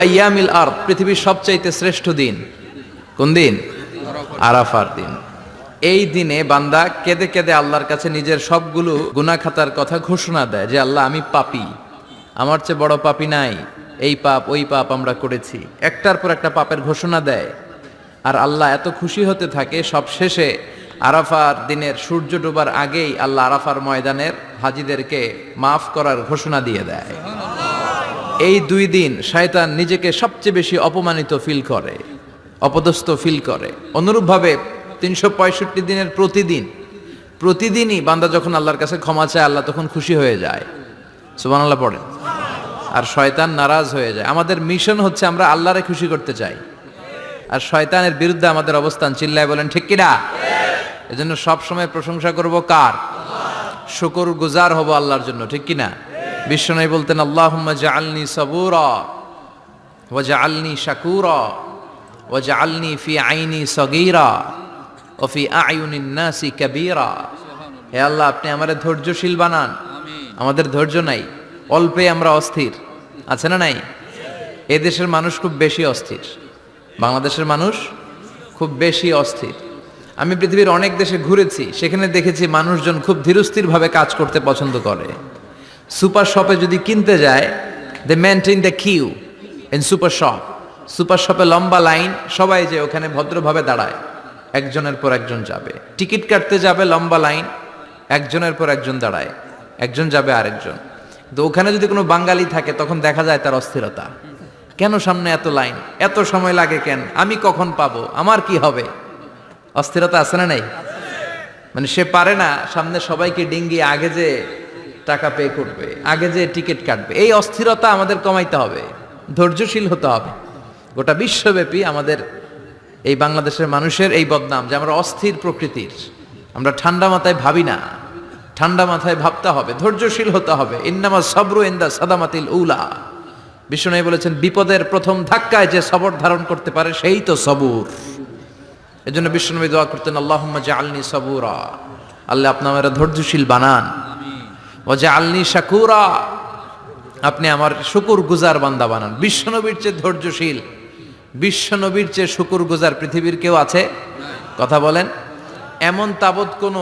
আইয়ামিল আরদ, পৃথিবীর সবচাইতে শ্রেষ্ঠ দিন কোন দিন? আরাফার দিন। এই দিনে বান্দা কেঁদে কেঁদে আল্লাহর কাছে নিজের সবগুলো গুনাহ খাতার কথা ঘোষণা দেয় যে আল্লাহ আমি পাপী, আমার চেয়ে বড় পাপী নাই, এই পাপ ওই পাপ আমরা করেছি, একটার পর একটা পাপের ঘোষণা দেয়। আর আল্লাহ এত খুশি হতে থাকে, সব শেষে আরাফার দিনের সূর্য ডোবার আগেই আল্লাহ আরাফার ময়দানের হাজীদেরকে মাফ করার ঘোষণা দিয়ে দেয়। এই দুই দিন শয়তান নিজেকে সবচেয়ে বেশি অপমানিত ফিল করে, অপদস্থ ফিল করে। অনুরূপভাবে 365 দিনের প্রতিদিনই বান্দা যখন আল্লাহর কাছে ক্ষমা চায়, আল্লাহ তখন খুশি হয়ে যায়। সুবহানাল্লাহ পড়েন। আর শয়তান নারাজ হয়ে যায়। আমাদের মিশন হচ্ছে আমরা আল্লাহরে খুশি করতে চাই, আর শয়তানের বিরুদ্ধে আমাদের অবস্থান। চিল্লায় বলেন ঠিক কিনা? এজন্য সবসময় প্রশংসা করব কার? শুকর গুজার হব আল্লাহর জন্য, ঠিক কিনা? বিশ্বনবী বলতেন আল্লাহুম্মা জাআলনি সাবুরা ওয়া জাআলনি শাকুরা ওয়া জাআলনি ফি আইনি সগীরা ওয়া ফি আয়ুনিন নাসি কাবীরা। হে আল্লাহ, আপনি আমাদের ধৈর্যশীল বানান। আমাদের ধৈর্য নাই, অল্পে আমরা অস্থির, আছে না নাই? এই দেশের মানুষ খুব বেশি অস্থির, বাংলাদেশের মানুষ খুব বেশি অস্থির। আমি পৃথিবীর অনেক দেশে ঘুরেছি, সেখানে দেখেছি মানুষজন খুব ধীরস্থিরভাবে কাজ করতে পছন্দ করে। সুপার শপে যদি কিনতে যায়, they maintain the queue in super shop. Super শপে লম্বা লাইন, সবাই যে ওখানে ভদ্রভাবে দাঁড়ায়, একজনের পর একজন যাবে। টিকিট কাটতে যাবে, লম্বা লাইন, একজনের পর একজন দাঁড়ায়, একজন যাবে আরেকজন। তো ওখানে যদি কোনো বাঙালি থাকে, তখন দেখা যায় তার অস্থিরতা। কেন সামনে এত লাইন, এত সময় লাগে কেন, আমি কখন পাবো, আমার কি হবে? অস্থিরতা আছে না নাই? মানে সে পারে না সামনে সবাইকে ডিঙ্গিয়ে আগে যে টাকা পে করবে, আগে যে টিকিট কাটবে। এই অস্থিরতা আমাদের কমাইতে হবে, ধৈর্যশীল হতে হবে। গোটা বিশ্বব্যাপী আমাদের এই বাংলাদেশের মানুষের এই বদনাম যে আমরা অস্থির প্রকৃতির, আমরা ঠান্ডা মাথায় ভাবি না। ঠান্ডা মাথায় ভাবতে হবে, ধৈর্যশীল হতে হবে। ইন্নামা সাবরু ইনদা সাদামাতিল উলা। বিষ্ণু বলেছেন বিপদের প্রথম ধাক্কায় যে সবর ধারণ করতে পারে সেই তো সবুর। এজন্য বিষ্ণু দোয়া করতেন আল্লাহুম্মা জাআলনি সাবুরা, আল্লাহ আপনি আমারে ধৈর্যশীল বানান। ওয়া জাআলনি শাকুরা, আপনি আমার শুকর গুজার বান্দা বানান। বিশ্বনবীর চেয়ে ধৈর্যশীল, বিশ্বনবীর চেয়ে শুকর গুজার পৃথিবীর কেউ আছে? কথা বলেন। এমন তাবৎ কোনো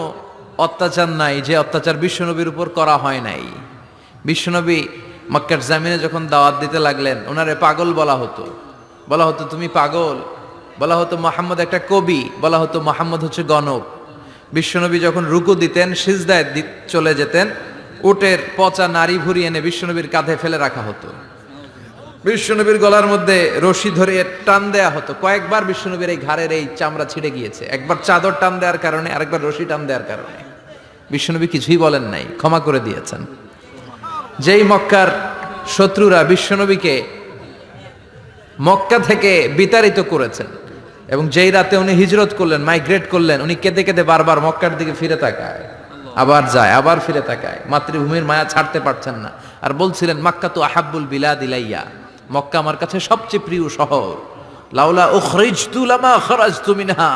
অত্যাচার নাই যে অত্যাচার বিশ্বনবীর উপর করা হয় নাই। বিশ্বনবী মক্কার জামিনে যখন দাওয়াত দিতে লাগলেন, ওনারে পাগল বলা হতো, বলা হতো তুমি পাগল, বলা হতো মুহাম্মদ একটা কবি, বলা হতো মুহাম্মদ হচ্ছে গণক। বিশ্বনবী যখন রুকু দিতেন, সিজদায় চলে যেতেন, উটের পচা নারী ভুরি এনে বিশ্বনবীর কাঁধে ফেলে রাখা হতো। বিশ্বনবীর গলার মধ্যে রশি ধরে টান দেয়া হতো। কয়েকবার বিশ্বনবীর এই ঘাড়ের এই চামড়া ছিঁড়ে গিয়েছে, একবার চাদর টান দেওয়ার কারণে, আরেকবার রশি টান দেওয়ার কারণে। বিশ্বনবী কিছুই বলেন নাই, ক্ষমা করে দিয়েছেন। যেই মক্কার শত্রুরা বিশ্বনবীকে মক্কা থেকে বিতাড়িত করেছেন, এবং যেই রাতে উনি হিজরত করলেন, মাইগ্রেট করলেন, উনি কেঁদে কেঁদে বারবার মক্কার দিকে ফিরে তাকায়, আবার যায়, আবার ফিরে তাকায়, মাতৃভূমির মায়া ছাড়তে পারছেন না। আর বলছিলেন মাক্কা তো আহাব্বুল বিলাদ ইলাইয়া, মক্কা আমার কাছে সবচেয়ে প্রিয় শহর। লাউলা উখরিজতু লামা খরাজতু মিনহা,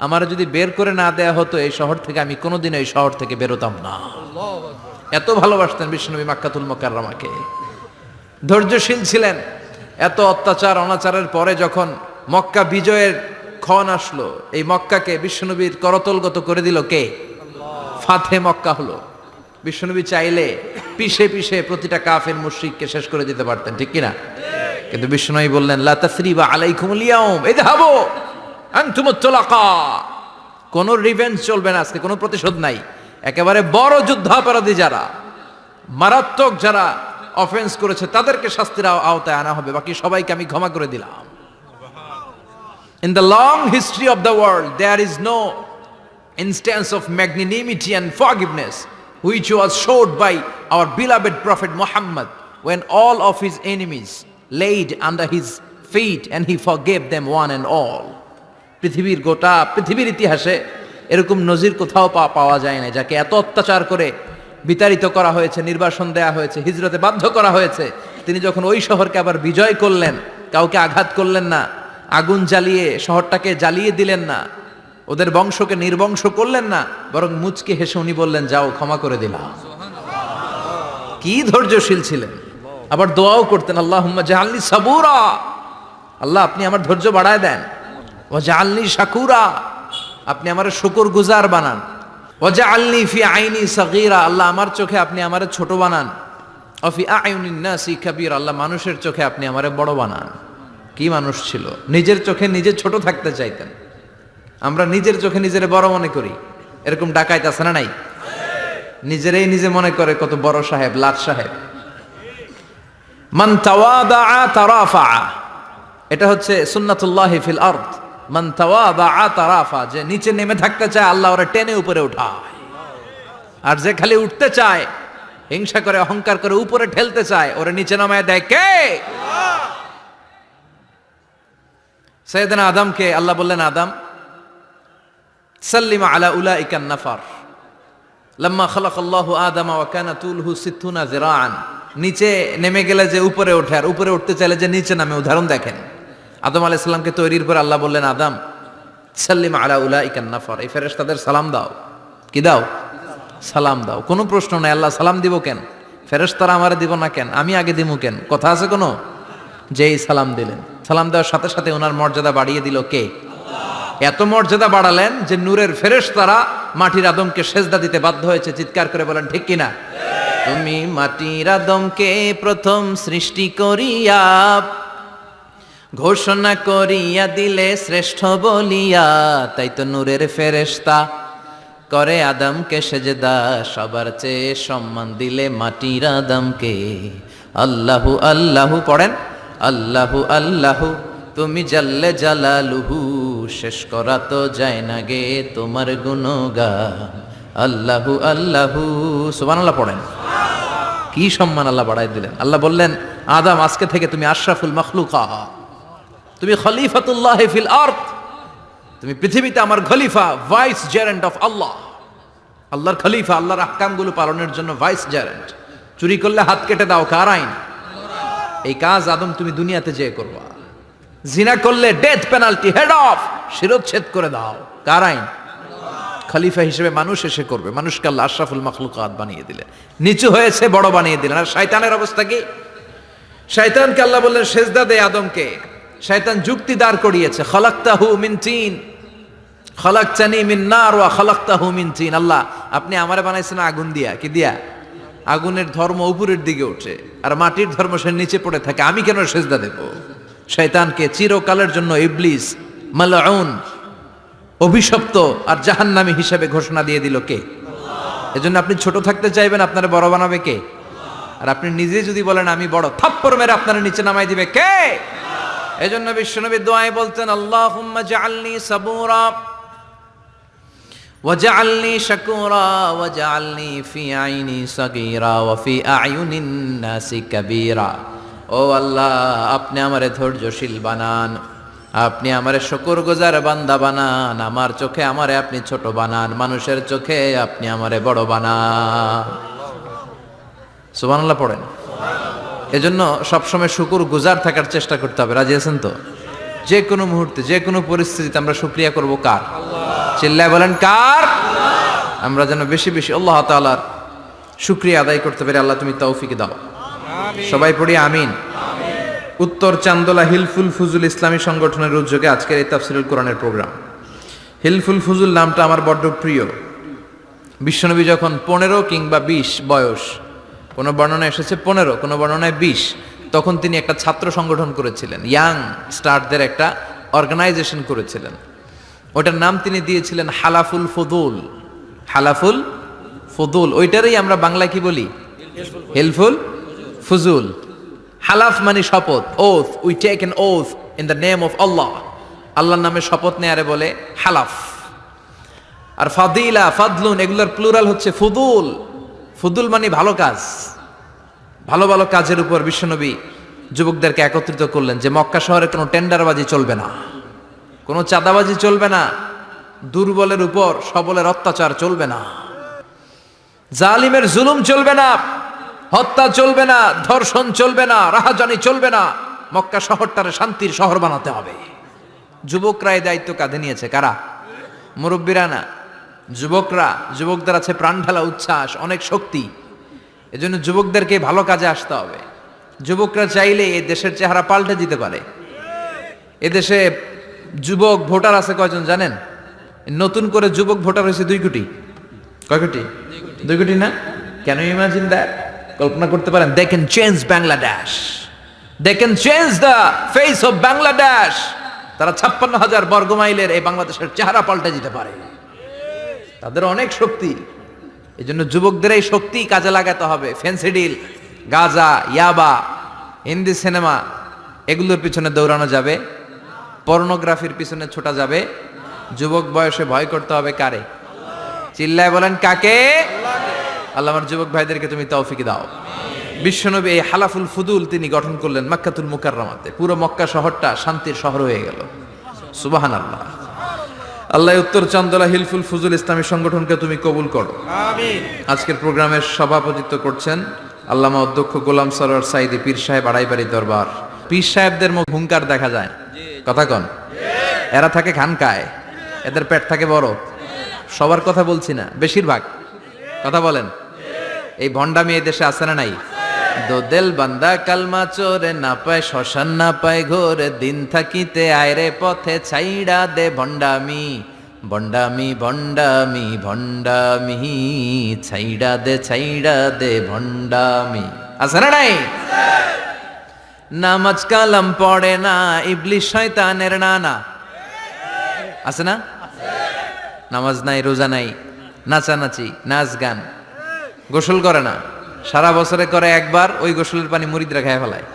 আমার যদি বের করে না দেয়া হতো এই শহর থেকে, আমি কোনোদিন এই শহর থেকে বেরোতাম না। এত ভালোবাসতেন বিশ্বনবী মাক্কাতুল মুকাররমাকে, ধৈর্যশীল ছিলেন। এত অত্যাচার অনাচারের পরে যখন মক্কা বিজয়ের ক্ষণ আসলো, এই মক্কাকে বিশ্বনবীর করতলগত করে দিল কে? ফাতে মক্কা হলো। বিশ্বনবী চাইলে পিষে পিষে প্রতিটা কাফের মুশরিককে শেষ করে দিতে পারতেন, ঠিক কিনা? কিন্তু বিশ্বনবী বললেন লা তাসরিবা আলাইকুমুল ইয়াউম ইযহাবু আনতুমুত তুলাকা, কোনো রিভেঞ্জ চলবে না আজকে, কোনো প্রতিশোধ নাই। একেবারে বড় যুদ্ধাপরাধী যারা, মারাত্মক যারা অফেন্স করেছে, তাদেরকে শাস্তির আওতায় আনা হবে, বাকি সবাইকে আমি ক্ষমা করে দিলাম। In the long history of the world, there is no instance of magnanimity and forgiveness which was showed by our beloved Prophet Muhammad when all of his enemies laid under his feet and he forgave them one and all. পৃথিবীর ইতিহাসে এরকম নজির কোথাও পাওয়া যায় না, যাকে এত অত্যাচার করে বিতাড়িত করা হয়েছে, নির্বাসন দেয়া হয়েছে, হিজরতে বাধ্য করা হয়েছে। তিনি যখন ওই শহরকে আবার বিজয় করলেন, কাউকে আঘাত করলেন না, আগুন জ্বালিয়ে শহরটাকে জ্বালিয়ে দিলেন না, ওদের বংশকে নির্বংশ করলেন না, বরং মুচকে হেসে উনি বললেন যাও ক্ষমা করে দিলাম। কি ধৈর্যশীল ছিলেন! আবার দোয়াও করতেন, আল্লাহুম্মা জাআলনি সাবুরা, আল্লাহ আপনি আমার ধৈর্য বাড়ায় দেন। ওয়া জাআলনি শাকুরা, আপনি আমার শুকর গুজার বানান। ওয়া জাআলনি ফি আইনি সাগীরা, আল্লাহ আমার চোখে আপনি আমারে ছোট বানান। ওয়া ফি আয়ুনিন নাসি কাবীরা, আল্লাহ মানুষের চোখে আপনি আমারে বড় বানান। কি মানুষ ছিল, নিজের চোখে নিজে ছোট থাকতে চাইতেন। আমরা নিজের চোখে নিজের বড় মনে করি, এরকম ডাকাইত আছে না নাই? নিজেরাই নিজে মনে করে কত বড় সাহেব, লাট সাহেব। মান তাওয়াদা তারাফা, এটা হচ্ছে সুন্নাতুল্লাহি ফিল আরদ। মান তাওয়াদা তারাফা, যে নিচে নেমে থাকতে চায় আল্লাহ ওরে টেনে উপরে উঠায়, আর যে খালি উঠতে চায়, হিংসা করে অহংকার করে উপরে ঠেলতে চায়, ওরে নিচে নামায় দেয় কে? সাইয়েদনা আদমকে আল্লাহ বললেন, আদম সাল্লিমা আলা উলাইকান নাফার লাম্মা খালাকাল্লাহু আদামা ওয়া কানা তুলহু 60 যিরাআন। নিচে নেমে গেলে যে উপরে ওঠে, আর উপরে উঠতে চাইলে যে নিচে নামে। উদাহরণ দেখেন, আদম আলাইহিস সালামকে তৈরির পর আল্লাহ বললেন, আদম সাল্লিমা আলা উলাইকান নাফার, এই ফেরেশতাদের সালাম দাও। কি দাও? সালাম দাও। কোনো প্রশ্ন নাই, আল্লাহ সালাম দিব কেন? ফেরেশতারা আমারে দিব না কেন? আমি আগে দিব কেন? কথা আছে কোনো? যেই সালাম দিলেন, সালাম দেওয়ার সাথে সাথে ওনার মর্যাদা বাড়িয়ে দিল কে? এত মর্যাদা বাড়ালেন যে নূরের ফেরেশতারা মাটির আদমকে সেজদা দিতে বাধ্য হয়েছে। চিৎকার করে বলেন ঠিক কিনা? তুমি মাটির আদমকে প্রথম সৃষ্টি করিয়া ঘোষণা করিয়া দিলে শ্রেষ্ঠ বলিয়া, তাই তো নূরের ফেরেশতা করে আদমকে সেজদা। সবার চেয়ে সম্মান দিলে মাটির আদমকে। আল্লাহু আল্লাহু পড়েন, আল্লাহু আল্লাহু তুমি জাল্লে জালালুহু, শেষ করা তো যায় না গে তোমার গুণগান। আল্লাহু আল্লাহু, সুবহানাল্লাহ পড়েন। কি সম্মান আল্লাহ বাড়াই দিলেন। আল্লাহ বললেন, আদম আজকে থেকে তুমি আশরাফুল মাখলুকাত, তুমি খলিফাতুল্লাহি ফিল আরদ, তুমি পৃথিবীতে আমার খলিফা, ভাইস জেরেন্ট অফ আল্লাহ। আল্লাহর খলিফা, আল্লাহর আহকামগুলো পালনের জন্য ভাইস জেরেন্ট। চুরি করলে হাত কেটে দাও, কার আইন? এই কাজ আদম তুমি দুনিয়াতে যেয়ে করবা। জিনা করলে ডেথ পেনাল্টি, হেড অফ, শিরোচ্ছেদ করে দাও, কার আইন? খলিফা হিসেবে মানুষ এসে করবে। মানুষকে আল্লাহ আশরাফুল মাখলুকাত বানিয়ে দিলেন, নিচু হয়েছে বড় বানিয়ে দিলেন। আর শয়তানের অবস্থা কি? শয়তানকে আল্লাহ বললেন সেজদা দে আদমকে। শয়তান যুক্তি দাঁড় করিয়েছে, খলাকতাহু মিন তিন খলাকতানি মিন নার ওয়া খলাকতাহু মিন তিন। আল্লাহ আপনি আমারে বানাইছেন আগুন দিয়া। কি দিয়া? আগুনের ধর্ম উপরের দিকে ওঠে, আর মাটির ধর্ম সে নিচে পড়ে থাকে, আমি কেন সেজদা দেব? শয়তানকে চিরকালের জন্য ইবলিস, মালউন, অভিশপ্ত আর জাহান্নামী হিসেবে ঘোষণা দিয়ে দিল কে? এজন্য আপনি ছোট থাকতে চাইবেন, আপনারা বড় বানাবে কে? আর আপনি নিজে যদি বলেন আমি বড়, থাপ্পড় মেরে আপনারা নিচে নামাই দিবে কে? এজন্য বিশ্বনবী দোয়ায় বলতেন, আল্লাহুম্মা জাআলনি সাবুরা ওয়াজআলনি শাকুরা ওয়াজআলনি ফি আইনি সাগীরা ওয়া ফি আয়ুনিন নাসি কাবীরা। ও আল্লাহ, আপনি আমারে ধৈর্যশীল বানান, আপনি আমারে শুকরগুজার বান্দা বানান, আমার চোখে আমারে আপনি ছোট বানান, মানুষের চোখে আপনি আমারে বড় বানান। সুবহানাল্লাহ পড়েন। এজন্য সবসময় শুকরগুজার থাকার চেষ্টা করতে হবে। রাজি আছেন তো? যে কোনো মুহূর্তে, যে কোনো পরিস্থিতিতে আমরা শুকরিয়া করব কার? চিল্লায় বলেন কার? আমরা যেন বেশি বেশি আল্লাহ তাআলার শুকরিয়া আদায় করতে পারি। আল্লাহ তুমি তৌফিক দাও। সবাই পড়ি আমিন। উত্তর চান্দোলা হিলফুল ফুজুল ইসলামী সংগঠনের উদ্যোগে আজকের এই তাফসীরুল কোরআনের প্রোগ্রাম। হিলফুল ফুজুল নামটা আমার বড্ড প্রিয়। বিশ্বনবী যখন 15 কিংবা 20 বয়স, কোনো বর্ণনায় এসেছে 15, কোনো বর্ণনায় 20, তখন তিনি একটা ছাত্র সংগঠন করেছিলেন, ইয়াং স্টারদের একটা অর্গানাইজেশন করেছিলেন। ওটার নাম তিনি দিয়েছিলেন হালাফুল ফুদুল। হালাফুল ফুদুল, ওইটারই আমরা বাংলায় কি বলি? হিলফুল ফুজুল। হালাফ মানে শপথ, oath, we take an oath in the name of Allah. আল্লাহর নামে শপথ নেয়ারে বলে হালাফ। আর ফাদিলা, ফাদলুন, এগুলোর প্লুরাল হচ্ছে ফুদুল। ফুদুল মানে ভালো কাজ। ভালো ভালো কাজের উপর বিশ্বনবী যুবকদেরকে একত্রিত করলেন যে মক্কা শহরে কোনো টেন্ডারবাজি চলবে না, কোনো চাঁদাবাজি চলবে না, দুর্বলের উপর সবলের অত্যাচার চলবে না, জালিমের জুলুম চলবে না, হত্যা চলবে না, ধর্ষণ চলবে না, রাহাজানি চলবে না। মক্কা শহরটারে শান্তির শহর বানাতে হবে। যুবকরা এই দায়িত্ব কাঁধে নিয়েছে। কারা? মুরব্বীরা না, যুবকরা। যুবকদের আছে প্রাণ ঢালা উচ্ছ্বাস, অনেক শক্তি। এজন্য যুবকদেরকে ভালো কাজে আসতে হবে। যুবকরা চাইলে এই দেশের চেহারা পাল্টে দিতে পারে। এদেশে যুবক ভোটার আছে কয়জন জানেন? নতুন করে যুবক ভোটার হয়েছে 2 কোটি। কয় কোটি? 2 কোটি না? Can you imagine that? কল্পনা করতে পারেন? They can change Bangladesh, they can change the face of Bangladesh. তারা 56,000 বর্গ মাইলের এই বাংলাদেশের চেহারা পাল্টে দিতে পারে। তাদের অনেক শক্তি। এই জন্য যুবকদের এই শক্তি কাজে লাগাতে হবে। ফেন্সিডিল, গাঁজা, ইয়াবা, হিন্দি সিনেমা এগুলোর পিছনে দৌড়ানো যাবে, পর্নোগ্রাফির পিছনে ছোটা যাবে। যুবক বয়সে ভয় করতে হবে কারে? চিল্লায় বলেন কাকে? আল্লাহ আমার যুবক ভাইদেরকে তুমি তৌফিক দাও। বিশ্বনবী এই হালাফুল ফুদুল তিনি গঠন করলেন মক্কাতুল মুকাররমাতে। পুরো মক্কা শহরটা শান্তির শহর হয়ে গেল। সুবহানাল্লাহ। আল্লাহ উত্তর চান্দলা হিলফুল ফুজুল ইসলামী সংগঠনকে তুমি কবুল করো, আমিন। আজকের প্রোগ্রামের সভাপতিত্ব করছেন আল্লামা অধ্যক্ষ গোলাম সরোয়ার সাইদি পীর সাহেব, আড়াইবাড়ি দরবার। পীর সাহেবদের মুখ হুঙ্কার দেখা যায়, কথা কন। এরা থাকে খানকায়, এদের পেট থাকে বড়। সবার কথা বলছি না, বেশিরভাগ কথা বলেন। এই ভণ্ডামি এই দেশে আছে না নাই? দোদেল বান্দা কালমা চোরে, না পায় শ্মশান না পায় ঘোরে, দিন থাকিতে আয়রে পথে ছাইড়া দে ভণ্ডামি, ভণ্ডামি ভণ্ডামি ভণ্ডামি, ছাইড়া দে ভণ্ডামি। আছে না নাই? নামাজ কালাম পড়ে না, ইবলিশ শয়তানের নানা। আছে না? নামাজ নাই, রোজা নাই, নাচানাচি, নাচ গান, গোসল করে না, সারা বছরে করে একবার, ওই গোসলের পানি মুরিদরা খেয়ে ফেলায়।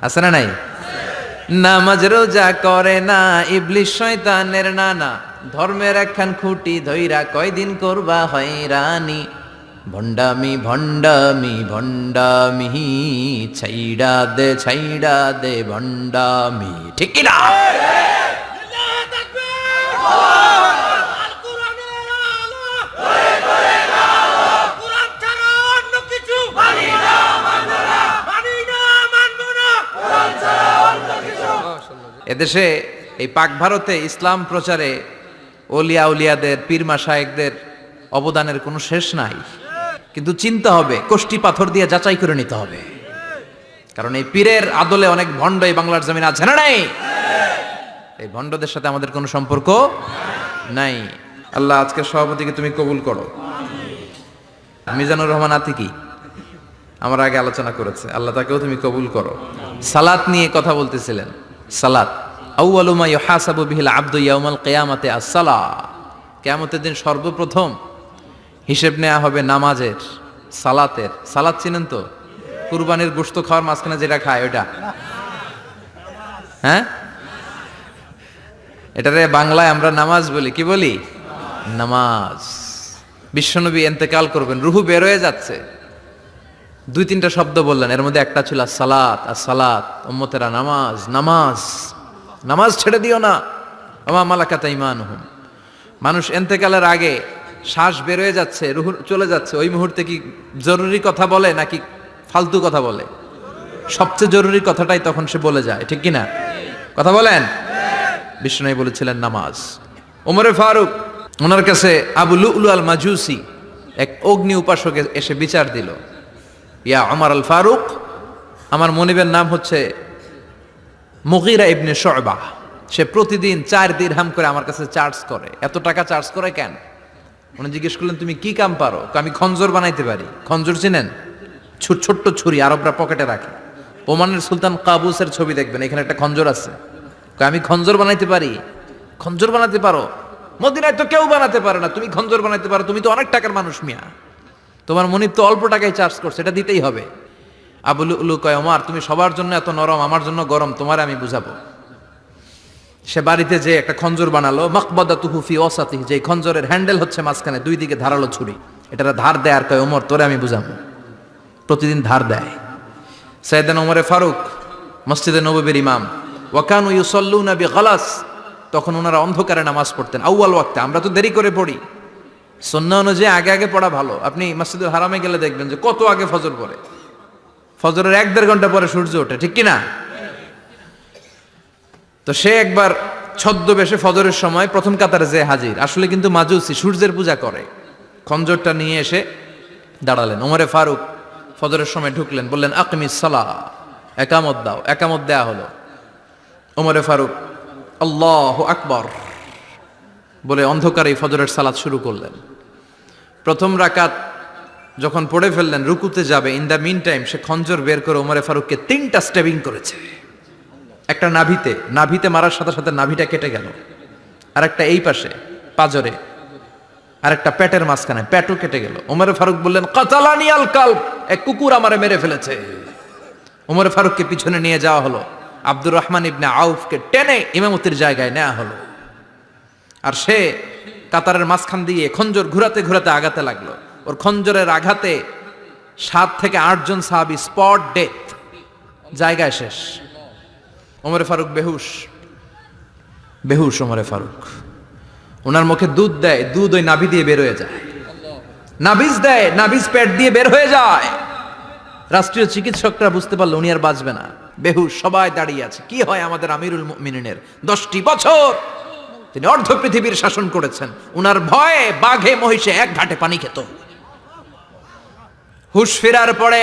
আছে না নাই? নামাজ রোজা করে না, ইবলিশ শয়তানের নানা, ধর্মের একখান খুঁটি ধইরা কয়দিন করবা হয়রানি, ভণ্ডামি ভণ্ডামি ভণ্ডামি, ছাইড়া দে ভণ্ডামি। ঠিক কি না? এদেশে এই পাক ভারতে ইসলাম প্রচারে ওলিয়া উলিয়াদের, পীর মাশায়েখদের অবদানের কোনো শেষ নাই। কিন্তু চিন্তা হবে, কষ্টি পাথর দিয়ে যাচাই করে নিতে হবে। কারণ এই পীরের আদলে অনেক ভণ্ড এই বাংলার জমিন আছে না নাই? এই ভণ্ডদের সাথে আমাদের কোনো সম্পর্ক নাই। আল্লাহ আজকের সভাপতিকে তুমি কবুল করো। মিজানুর রহমান আতিকি আমার আগে আলোচনা করেছে, আল্লাহ তাকেও তুমি কবুল করো। সালাত নিয়ে কথা বলতেছিলেন। সালাত আউয়ালু মা ইউহাসাবু বিহিল আবদু ইয়াউমাল কিয়ামাতি আস-সালাহ। কিয়ামতের দিন সর্বপ্রথম হিসেব নেওয়া হবে নামাজের, সালাতের। সালাত চিনেন তো? কুরবানির গোশত খাওয়ার মাঝখানে যেটা খায় ওটা, হ্যাঁ? এটারে বাংলায় আমরা নামাজ বলি। কি বলি? নামাজ। বিশ্বনবী ইন্তেকাল করবেন, রুহু বের হয়ে যাচ্ছে, 2-3টা শব্দ বললেন, এর মধ্যে একটা ছিল সালাত। আর সালাত, উম্মতেরা নামাজ, নামাজ, নামাজ ছেড়ে দিও না। ওমা মালাকাত আইমানুহুম। মানুষ ইন্তেকালের আগে শ্বাস বের হয়ে যাচ্ছে, রুহু চলে যাচ্ছে, ওই মুহূর্তে কি জরুরি কথা বলে নাকি ফালতু কথা বলে? সবচেয়ে জরুরি কথাটাই তখন সে বলে যায়, ঠিক কিনা? কথা বলেন। বিষ্ণু বলেছিলেন নামাজ। ওমরে ফারুক, ওনার কাছে আবু লুলু আল মাজুসি, এক অগ্নি উপাসক এসে বিচার দিল, ইয়া ওমর আল ফারুক, আমার মনিবের নাম হচ্ছে মুগীরা ইবনে শুবা। সে প্রতিদিন 4 দিরহাম করে আমার কাছে চার্জ করে। এত টাকা চার্জ করে কেন? উনি জিজ্ঞেস করলেন, তুমি কি কাম পারো? আমি খঞ্জর বানাইতে পারি। খঞ্জর চিনেন? ছোট্ট ছুরি আরবরা পকেটে রাখে। ওমানের সুলতান কাবুসের ছবি দেখবেন, এখানে একটা খঞ্জর আছে। আমি খঞ্জর বানাইতে পারি। খঞ্জর বানাতে পারো? মদিনায় তো কেউ বানাতে পারে না, তুমি খঞ্জর বানাইতে পারো? তুমি তো অনেক টাকার মানুষ মিয়া, তোমার মনিব তো অল্প টাকায় চার্জ করছে, এটা দিতেই হবে। আবু লুলু কয়, ওমর তুমি সবার জন্য এত নরম, আমার জন্য গরম, তোমার আমি বুঝাবো। সে বাড়িতে যে একটা খঞ্জর বানালো, মাকবাদাতুহু ফি ওয়াসাতিহি, যে খঞ্জরের হ্যান্ডেল হচ্ছে মাঝখানে, 2 দিকে ধারালো ছুরি, এটা ধার দেয়। আর কয়, ওমর তোরে আমি বুঝাবো। প্রতিদিন ধার দেয়। সাইয়েদনা ওমরে ফারুক মসজিদে নববীর ইমাম, ওয়া কানু ইউসাল্লুনা বিগালাস, তখন ওনারা অন্ধকারে নামাজ পড়তেন আউয়াল ওয়াক্তে। আমরা তো দেরি করে পড়ি, সুন্নাহ অনুযায়ী আগে আগে পড়া ভালো। আপনি মসজিদুল হারামে গেলে দেখবেন যে কত আগে ফজর পড়ে। ফজরের 1-1.5 ঘন্টা পরে সূর্য ওঠে, ঠিক কিনা? তো সে একবার ছদ্মবেশে ফজরের সময় প্রথম কাতারে যে হাজির, আসলে কিন্তু মাজুসি, সূর্যের পূজা করে। খঞ্জরটা নিয়ে এসে দাঁড়ালেন। ওমরে ফারুক ফজরের সময় ঢুকলেন, বললেন আকিমিস সালাহ, একামত দাও। একামত দেয়া হলো। ওমরে ফারুক আল্লাহু আকবার বলে অন্ধকারে ফজরের সালাত শুরু করলেন। প্রথম রাকাত যখন পড়ে ফেললেন, রুকুতে যাবে, ইন দ্য মিন টাইম সে খঞ্জর বের করে ওমরে ফারুককে 3টা স্টেবিং করেছে। একটা নাভিতে মারার সাথে সাথে নাভিটা কেটে গেল, আর একটা এই পাশে পাজরে, আর একটা পেটের মাঝখানে, পেটও কেটে গেল। ওমরে ফারুক বললেন কাতালানি আল কালব, এক কুকুর আমারে মেরে ফেলেছে। ওমরে ফারুককে পিছনে নিয়ে যাওয়া হলো। আব্দুর রহমান ইবনে আউফকে টেনে ইমামতির জায়গায় নেওয়া হলো, আর সে কাতারের মাঝখান দিয়ে খঞ্জর ঘুরাতে ঘুরাতে আগাতে লাগলো। ওর খঞ্জরের আঘাতে 7 থেকে 8 জন সাহাবী স্পট ডেথ, জায়গায় শেষ। ওমরে ফারুক বেহুশ ওমরে ফারুক। ওনার মুখে দুধ দেয়, দুধ ওই নাভি দিয়ে বের হয়ে যায়। নাভিজ দেয়, নাভিজ পেট দিয়ে বের হয়ে যায়। রাষ্ট্রীয় চিকিৎসকরা বুঝতে পারলো উনি আর বাঁচবে না, বেহুশ। সবাই দাঁড়িয়ে আছে। কি হয় আমাদের আমিরুল মুমিনিনের, 10টি বছর তিনি অর্ধ পৃথিবীর শাসন করেছেন, উনার ভয়ে বাঘে মহিষে এক ঘাটে পানি খেত। হুশ ফেরার পরে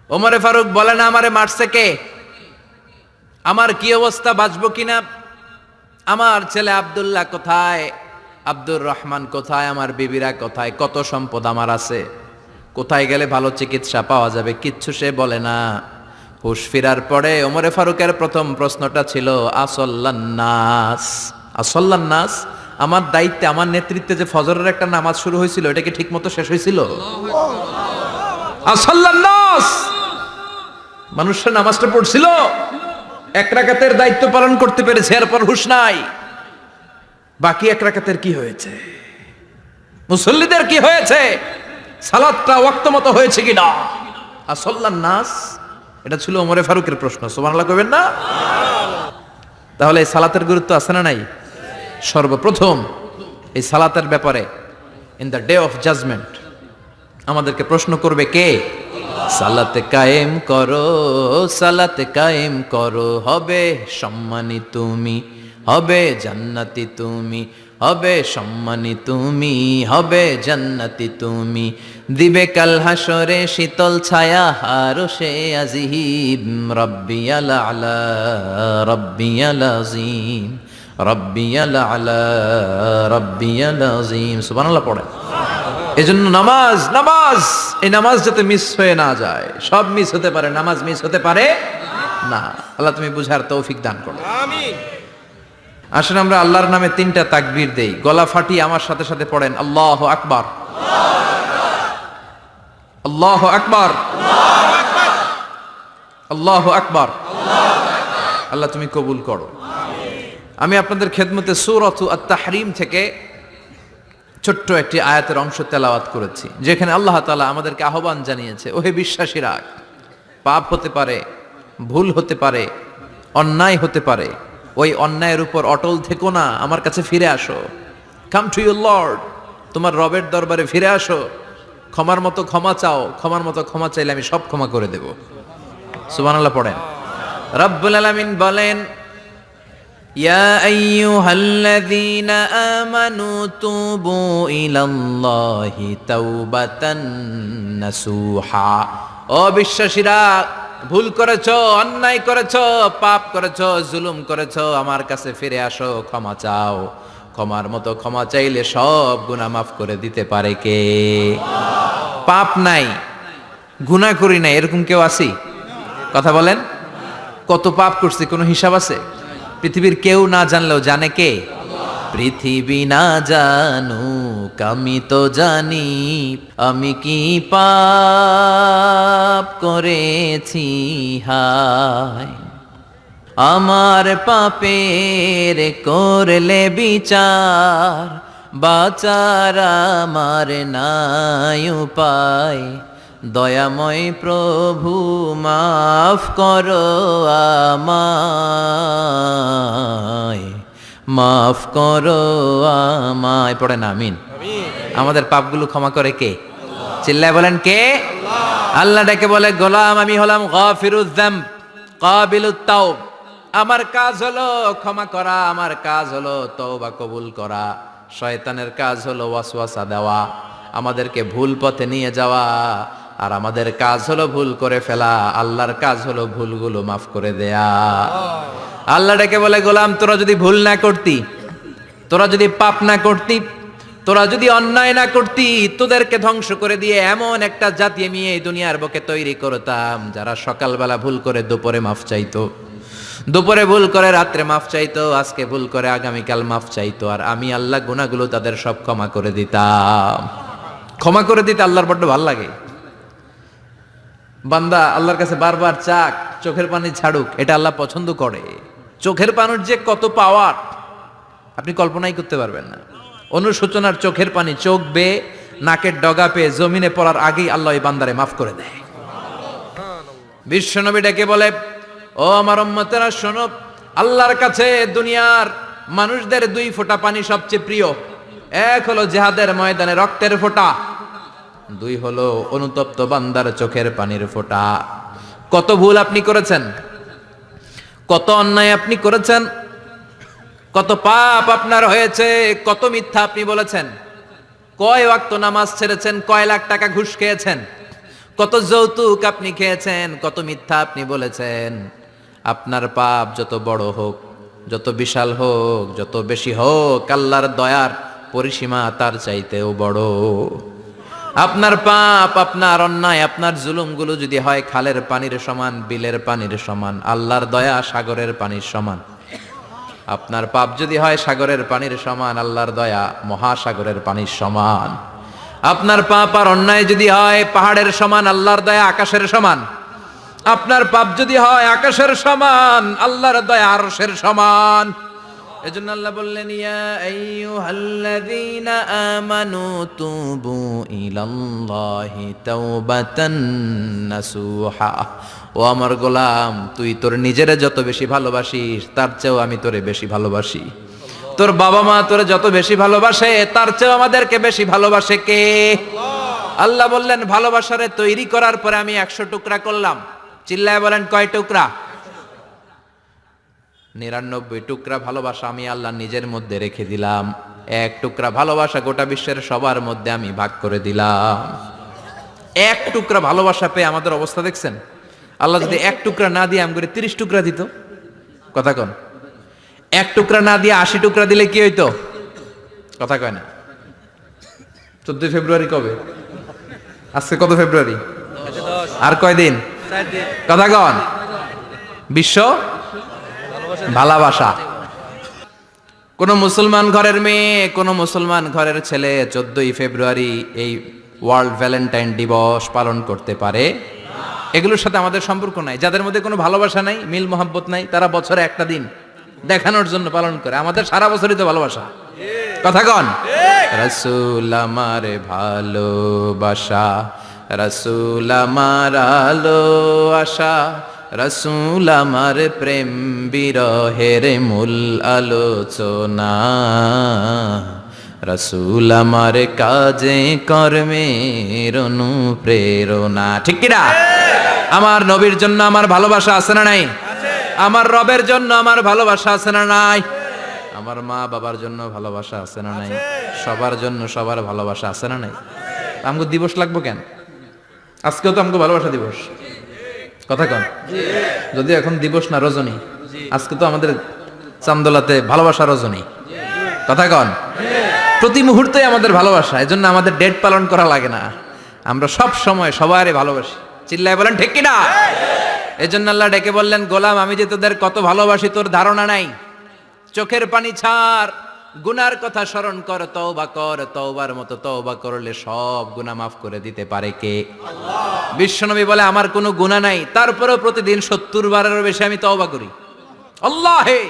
ওমরে ফারুক বলে না আমারে মারছে কে, আমার কি অবস্থা, বাঁচবো কিনা, আমার ছেলে আব্দুল্লাহ কোথায়, আব্দুর রহমান কোথায়, আমার বিবিরা কোথায়, কত সম্পদ আমার আছে, কোথায় গেলে ভালো চিকিৎসা পাওয়া যাবে, কিচ্ছু সে বলে না। হুশ ফিরার পরে ওমরে ফারুকের প্রথম প্রশ্নটা ছিল আসল্লান্নাস, আসল্লান্নাস, আমার দায়িত্বে, আমার নেতৃত্বে যে ফজরের একটা নামাজ শুরু হয়েছিল, এটা কি ঠিক মতো শেষ হয়েছিল? আসল্লান্নাস, মানুষের নামাজটা পড়ছিল, এক রাকাতের দায়িত্ব পালন করতে পেরেছে, এরপর হুশ নাই। বাকি এক রাকাতের কি হয়েছে, মুসল্লিদের কি হয়েছে, সালাতটা ওয়াক্ত মতো হয়েছে কিনা? আসল্লান্নাস, এটা ছিল ওমরে ফারুকের প্রশ্ন। সুবহানাল্লাহ কইবেন না? তাহলে এই সালাতের গুরুত্ব আছে না নাই? সর্বপ্রথম এই সালাতের ব্যাপারে in the day of judgement আমাদেরকে প্রশ্ন করবে কে? সালাতে কায়েম করো, সালাতে কায়েম করো, হবে সম্মানী তুমি, হবে জান্নাতি তুমি, হবে সম্মানী তুমি, হবে জান্নাতি তুমি, দিবে কাল হাসরে শীতল ছায়া আরশে আজিম, রব্বিয়াল আলা, রব্বিয়াল আযীম, রব্বিয়াল আলা, রব্বিয়াল আযীম। সুবহানাল্লাহ পড়ে। এজন্য নামাজ, এই নামাজ যাতে মিস হয়ে না যায়। সব মিস হতে পারে, নামাজ মিস হতে পারে না। আল্লাহ তুমি বুঝার তৌফিক দান করো, আমিন। আসেন আমরা আল্লাহর নামে 3টা তাকবীর দেই, গলা ফাটিয়ে আমার সাথে সাথে পড়েন আল্লাহু আকবার, আল্লাহু আকবার, আল্লাহু আকবার। আল্লাহ তুমি কবুল করো। আমি আপনাদের খেদমতে সূরাতু আত-তাহরীম থেকে ছোট্ট একটি আয়াতের অংশ তেলাওয়াত করেছি, যেখানে আল্লাহ তাআলা আমাদেরকে আহ্বান জানিয়েছে, ওহে বিশ্বাসীরা, পাপ হতে পারে, ভুল হতে পারে, অন্যায় হতে পারে, ওই অন্যায়ের উপর অটল থেকো না, আমার কাছে ফিরে আসো। কাম টু ইউর লর্ড, তোমার রবের দরবারে ফিরে আসো, ক্ষমার মতো ক্ষমা চাও, ক্ষমার মতো ক্ষমা চাইলে আমি সব ক্ষমা করে দেব। সুবহানাল্লাহ পড়েন। রব্বুল আলামিন বলেন, ইয়া আইয়ুহাল্লাযীনা আমানু তুবু ইলাল্লাহি তাওবাতান নাসুহা। ও বিশ্বাসীরা, ভুল করেছো, অন্যায় করেছো, পাপ করেছো, জুলুম করেছো, আমার কাছে ফিরে আসো, ক্ষমা চাও। ক্ষমার মতো ক্ষমা চাইলে সব গুনাহ মাফ করে দিতে পারে কে? পাপ নাই, গুনাহ করি নাই, এরকম কেউ আছি? কথা বলেন। কত পাপ করছি, কোনো হিসাব আছে? পৃথিবীর কেউ না জানলেও জানে কে? পৃথিবী না জানুক আমি তো জানি, আমি কি পাপ করেছি হায়, আমার পাপের করলে বিচার, বাঁচার আমার নাই উপায়, দয়াময় প্রভু মাফ করো আমায়, মাফ করো আমায়। পড়েন আমিন। আমাদের পাপগুলো ক্ষমা করে কে? চিল্লায় বলেন কে? আল্লাহ ডেকে বলে, গোলাম আমি হলাম গাফিরুয যামব কাবিলুত তাওব। আমার কাজ হলো ক্ষমা করা, আমার কাজ হলো তওবা কবুল করা, শয়তানের কাজ হলো ওয়াসওয়াসা দেওয়া। আমাদেরকে ভুল পথে নিয়ে যাওয়া, আর আমাদের কাজ হলো ভুল করে ফেলা, আল্লাহর কাজ হলো ভুলগুলো মাফ করে দেয়া। আল্লাহ ডেকে বলে, গোলাম তোরা যদি ভুল না করতি, তোরা যদি পাপ না করতি, তোরা যদি অন্যায় না করতি, তোদেরকে ধ্বংস করে দিয়ে এমন একটা জাতি আমি এই দুনিয়ার বুকে তৈরি করতাম যারা সকালবেলা ভুল করে দুপুরে মাফ চাইতো, দুপুরে ভুল করে রাত্রে মাফ চাইতো, আজকে ভুল করে আগামীকাল মাফ চাইতো, আর আমি আল্লাহ গুনাহগুলো তাদের সব ক্ষমা করে দিতাম। ক্ষমা করে দিতে আল্লাহর বড্ড ভালো লাগে। বান্দা আল্লাহর কাছে বারবার চাক, চোখের পানি ছাড়ুক, এটা আল্লাহ পছন্দ করে। চোখের পানির যে কত পাওয়ার আপনি কল্পনাই করতে পারবেন না। অনুশোচনার চোখের পানি চোখ বেয়ে নাকের ডগা পেয়ে জমিনে পড়ার আগেই আল্লাহ এই বান্দারে মাফ করে দেয়। বিশ্বনবী ডেকে বলে, ও আমার উম্মতেরা শোনো, আল্লাহর কাছে দুনিয়ার মানুষদের দুই ফোঁটা পানি সবচেয়ে প্রিয়। এক হলো জিহাদের ময়দানে রক্তের ফোঁটা, দুই হলো অনুতপ্ত বান্দার চোখের পানির ফোঁটা। কত ভুল আপনি করেছেন, কত অন্যায় আপনি করেছেন, কত পাপ আপনার হয়েছে, কত মিথ্যা আপনি বলেছেন, কয় ওয়াক্ত নামাজ ছেড়েছেন, কয় লাখ টাকা ঘুষ খেয়েছেন, কত যৌতুক আপনি খেয়েছেন, কত মিথ্যা আপনি বলেছেন। আপনার পাপ যত বড় হোক, যত বিশাল হোক, যত বেশি হোক, আল্লাহর দয়ার পরিসীমা তার চাইতেও বড়। আপনার পাপ, আপনার অন্যায়, আপনার জুলুমগুলো যদি হয় খালের পানির সমান, বিলের পানির সমান, আল্লাহর দয়া সাগরের পানির সমান। আপনার পাপ যদি হয় সাগরের পানির সমান, আল্লাহর দয়া মহাসাগরের পানির সমান। আপনার পাপ আর অন্যায় যদি হয় পাহাড়ের সমান, আল্লাহর দয়া আকাশের সমান। আপনার পাপ যদি হয় আকাশের সমান, আল্লাহর দয়া আরশের সমান। এজন্য আল্লাহ বললেন, ইয়া আইয়ুহাল্লাযীনা আমানু তুবু ইলাল্লাহি তাওবাতান নাসুহা। ও আমার গোলাম, তুই তোর নিজেরে যত বেশি ভালোবাসিস তার চেয়েও আমি তোরে বেশি ভালোবাসি। তোর বাবা মা তোরে যত বেশি ভালোবাসে তার চেয়েও আমাদেরকে বেশি ভালোবাসে কে? আল্লাহ বললেন, ভালোবাসারে তৈরি করার পরে আমি 100 টুকরা করলাম। চিল্লায় বলেন, কয় টুকরা? 99 টুকরা ভালোবাসা আমি আল্লাহ নিজের মধ্যে রেখে দিলাম। 1 টুকরা ভালোবাসা গোটা বিশ্বের সবার মধ্যে আমি ভাগ করে দিলাম। 1 টুকরা ভালোবাসা পেয়ে আমাদের অবস্থা দেখছেন? আল্লাহ যদি 1 টুকরা না দিয়ে আমি করে 30 টুকরা দিত, কথা কন। 1 টুকরা না দিয়ে 80 টুকরা দিলে কি হইতো? কথা কয় না। 14 ফেব্রুয়ারি কবে? আজকে কত ফেব্রুয়ারি? আর কয়দিন? কথা কন। বিশ্ব ভালোবাসা। কোন মুসলমান ঘরের মেয়ে, কোন মুসলমান ঘরের ছেলে 14 ফেব্রুয়ারি এই ওয়ার্ল্ড ভ্যালেন্টাইন দিবস পালন করতে পারে? এগুলোর সাথে আমাদের সম্পর্ক নাই। যাদের মধ্যে কোনো ভালোবাসা নাই, মিল মোহাব্বত নাই, তারা বছরে একটা দিন দেখানোর জন্য পালন করে। আমাদের সারা বছরই তো ভালোবাসা। কথা কন। রাসূল আমার ভালোবাসা, রাসূল আমার আলো আশা, রাসূল আমার প্রেম বিরহের মূল আলোচনা, রাসূল আমার কাজে কর্মের অনুপ্রেরণা। ঠিক কি না? আমার নবীর জন্য আমার ভালোবাসা আছে না নাই? আমার রবের জন্য আমার ভালোবাসা আছে না নাই? আমার মা বাবার জন্য ভালোবাসা আছে না নাই? সবার জন্য সবার ভালোবাসা আছে না নাই? আমগো দিবস লাগবো কেন? আজকেও তো আমগো ভালোবাসা দিবস। কথা কন। যদি এখন দিবস না, রজনী। আজকে তো আমাদের চান্দোলাতে ভালোবাসা রজনী। কথা কন। প্রতি মুহূর্তে আমাদের ভালোবাসা, এজন্য আমাদের ডেট পালন করা লাগে না। আমরা সব সময় সবারই ভালোবাসি। চিল্লায় বলেন ঠিক কিনা? এজন্য আল্লাহ ডেকে বললেন, গোলাম আমি যে তোদের কত ভালোবাসি তোর ধারণা নাই। চোখের পানি ছাড়, গুনার কথা স্মরণ কর, তওবা কর। তওবার মতো তওবা করলে সব গুনাহ মাফ করে দিতে পারে কে? আল্লাহ। বিশ্বনবী বলে, আমার কোনো গুনাহ নাই, তারপরেও প্রতিদিন 70 বারেরও বেশি আমি তওবা করি। আল্লাহে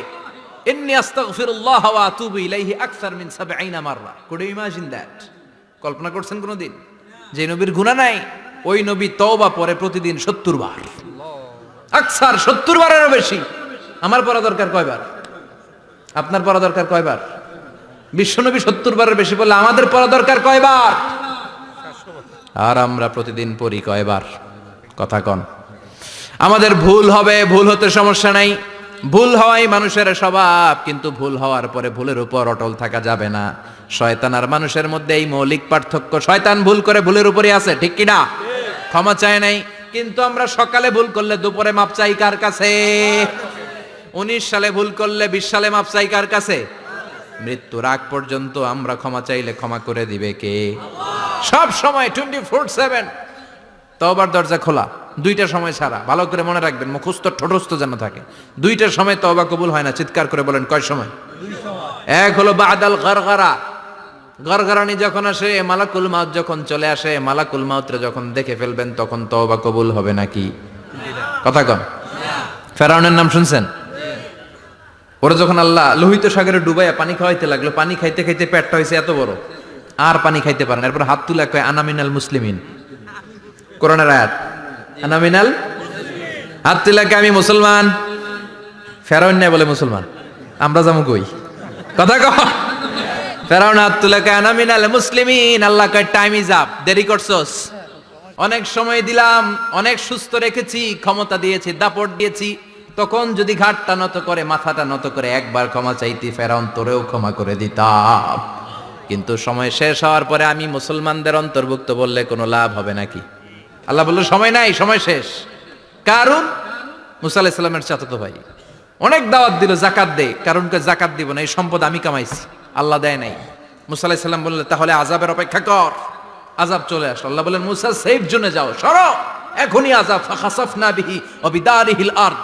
ইন্নী আস্তাগফিরুল্লাহ ওয়া আতুবু ইলাইহি আকসার মিন 70 মাররা। Could you imagine that? কল্পনা করছেন কোনদিন যে নবীর গুনাহ নাই, ওই নবী তওবা পড়ে প্রতিদিন 70 বার। আকসার 70 বারেরও বেশি। আমার পড়া দরকার কয়বার? আপনার পড়া দরকার কয়বার? বিশ্বনবী 70 বারের বেশি বললে আমাদের পড়া দরকার কয়বার? আর আমরা প্রতিদিন পড়ি কয়বার? কথা কন। আমাদের ভুল হবে, ভুল হতে সমস্যা নাই। ভুল হওয়াই মানুষের স্বভাব, কিন্তু ভুল হওয়ার পরে ভুলের উপর অটল থাকা যাবে না। শয়তান আর মানুষের মধ্যে এই মৌলিক পার্থক্য। শয়তান ভুল করে ভুলের উপরে আছে, ঠিক কিনা? ক্ষমা চায় নাই, কিন্তু আমরা সকালে ভুল করলে দুপুরে মাপ চাই কার কাছে? 19 সালে ভুল করলে 20 সালে মাপ চাই কার কাছে? মৃত্যুর আগ পর্যন্ত আমরা ক্ষমা চাইলে ক্ষমা করে দিবে কে? সব সময় 24/7 তওবার দরজা খোলা, দুইটার সময় ছাড়া। ভালো করে মনে রাখবেন, মুখস্থ ঠোঁটস্থ যেন থাকে। দুইটার সময় তওবা কবুল হয় না, চিৎকার করে বলেন কয় সময়? এক হলো বাদাল গরগরা, গরগরানি যখন আসে, মালাকুল মাউত যখন চলে আসে, মালাকুল মাউতরে যখন দেখে ফেলবেন তখন তওবা কবুল হবে নাকি? কথা কন। ফেরাউনের নাম শুনছেন? ওরা যখন আল্লাহ লোহিত সাগরে ডুবাইয়া পানি খাওয়াইতে লাগলো, পানি খাইতে খাইতে পেটটা হয়েছে এত বড়, আর পানি খাইতে পারেন। এরপর হাত তুলে কয় আনা মিনাল মুসলিমিন, কোরআনের আয়াত, আনা মিনাল, হাত তুলে কয় আমি মুসলমান। ফেরাউন নাই বলে মুসলমান, আমরা যাবো কই? কথা কহ। ফেরাউন হাত তুলে কয় আনা মিনাল মুসলিমিন। আল্লাহ কয় টাইম ইজ আপ, দেরি করছস, অনেক সময় দিলাম, অনেক সুস্থ রেখেছি, ক্ষমতা দিয়েছি, দাপট দিয়েছি, তখন যদি ঘাটটা নত করে, মাথাটা নত করে একবার ক্ষমা চাইতি, ফেরাউন তোরেও ক্ষমা করে দিতাম। কিন্তু সময় শেষ হওয়ার পরে আমি মুসলমানদের অন্তর্ভুক্ত বললে কোনো লাভ হবে নাকি? আল্লাহ বলল সময় নাই, সময় শেষ। কারণ মুসা আলাইহিস সালামের চাচাতো ভাই অনেক দাওয়াত দিল, জাকাত দে। কারণকে জাকাত দিব না, এই সম্পদ আমি কামাইছি, আল্লাহ দেয় নাই। মুসা আলাইহিস সালাম বললেন তাহলে আযাবের অপেক্ষা কর। আযাব চলে আসলো। আল্লাহ বললেন মুসা সেফ জোনে যাও, সরো, এখনই আযাব। ফাখাসাফনা বিহি ওয়া বিদারিহিল আরদ,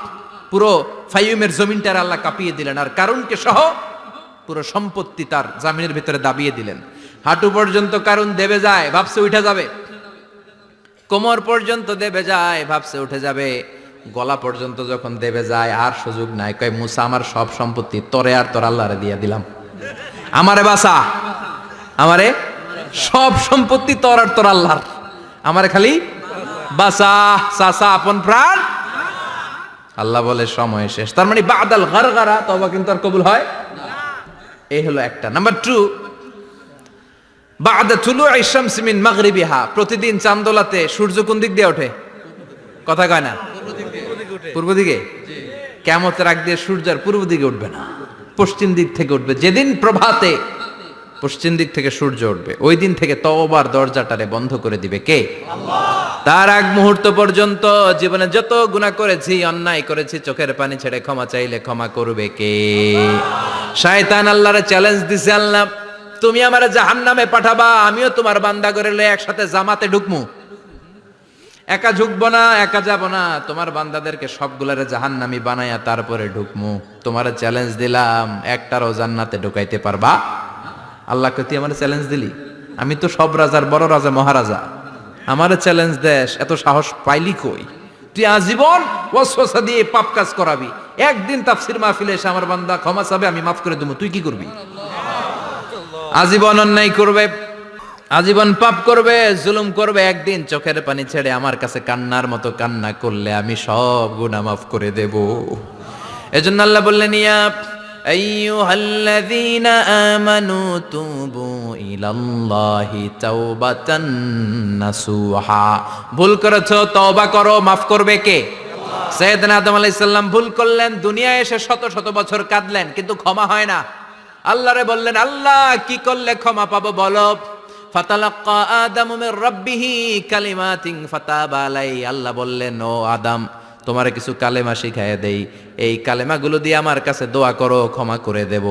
পুরো ফাইয়ুমের জমিনটার আল্লাহ কাঁপিয়ে দিলেন, আর কারুনকে সহ পুরো সম্পত্তি তার জামিনের ভিতরে দাবিয়ে দিলেন। হাঁটু পর্যন্ত কারুন দেবে যায়, ভাবছে উঠে যাবে, কোমর পর্যন্ত দেবে যায়, ভাবছে উঠে যাবে, গলা পর্যন্ত যখন দেবে যায় আর সুযোগ নাই। কয় মুসা আমার সব সম্পত্তি তোরে আর তোর আল্লাহরে দিয়ে দিলাম, আমারে বাসা, আমারে সব সম্পত্তি তোর আর তোর আল্লাহর, আমারে খালি বাসা, চাচা আপন প্রাণ। আল্লাহ বলে সময় শেষ। তার মানে বাদাল গরগরা তওবা কিন্তু আর কবুল হয় না। এই হলো একটা। নাম্বার 2, বাদা তুলুই শামস মিন মাগরিবিহা, প্রতিদিন চাঁদোলাতে সূর্য কোন দিক দিয়ে ওঠে? কথা কয় না? পূর্ব দিকে। কিয়ামতের আগ দিয়ে সূর্য আর পূর্ব দিকে উঠবে না, পশ্চিম দিক থেকে উঠবে। যেদিন প্রভাতে পশ্চিম দিক থেকে সূর্য উঠবে, ওই দিন থেকে তওবার দরজাটারে বন্ধ করে দিবে কে? আল্লাহ। তার আগ মুহূর্ত পর্যন্ত জীবনে যত গুনাহ করেছি, অন্যায় করেছি, চোখের পানি ছেড়ে ক্ষমা চাইলে ক্ষমা করবে কে? শয়তান আল্লাহরে চ্যালেঞ্জ দিছে, আল্লাহ তুমি আমারে জাহান্নামে পাঠাবা, আমিও তোমার বান্দা করে লয়ে একসাথে জামাতে ঢুকমু, একা ঢুকবো না, একা যাব না, তোমার বান্দাদেরকে সবগুলারে জাহান্নামী বানায়া তারপরে ঢুকমু। তোমারে চ্যালেঞ্জ দিলাম, একটারও জান্নাতে ঢুকাইতে পারবা? আল্লাহকে তুই আমার চ্যালেঞ্জ দিলি? আমি তো সব রাজার বড় রাজা, মহারাজা, আমারে চ্যালেঞ্জ দেশ, এত সাহস পাইলি কই? তুই আজীবন ওয়াসওয়াসা দিয়ে পাপ কাজ করাবি, একদিন তাফসীর মাহফিলে এসে আমার বান্দা ক্ষমা চাবে, আমি মাফ করে দেবো, তুই কি করবি? আজীবন অন্যায় করবে, আজীবন পাপ করবে, জুলুম করবে, একদিন চোখের পানি ছেড়ে আমার কাছে কান্নার মতো কান্না করলে আমি সব গুনাহ মাফ করে দেব। এজন্য আল্লাহ বললেন ইয়া আইয়ুহাল্লাযীনা আমানু তুবু ইলাল্লাহি তাওবাতান নাসুহা, ভুল করেছো তওবা করো, মাফ করবে কে? আল্লাহ। সাইয়েদনা আদম আলাইহিস সালাম ভুল করলেন, দুনিয়ায় এসে শত শত বছর কাঁদলেন, কিন্তু ক্ষমা হয় না। আল্লাহরে বললেন আল্লাহ কি করলে ক্ষমা পাবো বলো? ফাতালাক্কা আদামু মির রাব্বিহি কালিমাতিন ফাতাবা আলাইহি, আল্লাহ বললেন ও আদম তোমারে কিছু কালেমা শিখায় দেই, এই কালেমাগুলো দিয়ে আমার কাছে দোয়া করো, ক্ষমা করে দেব।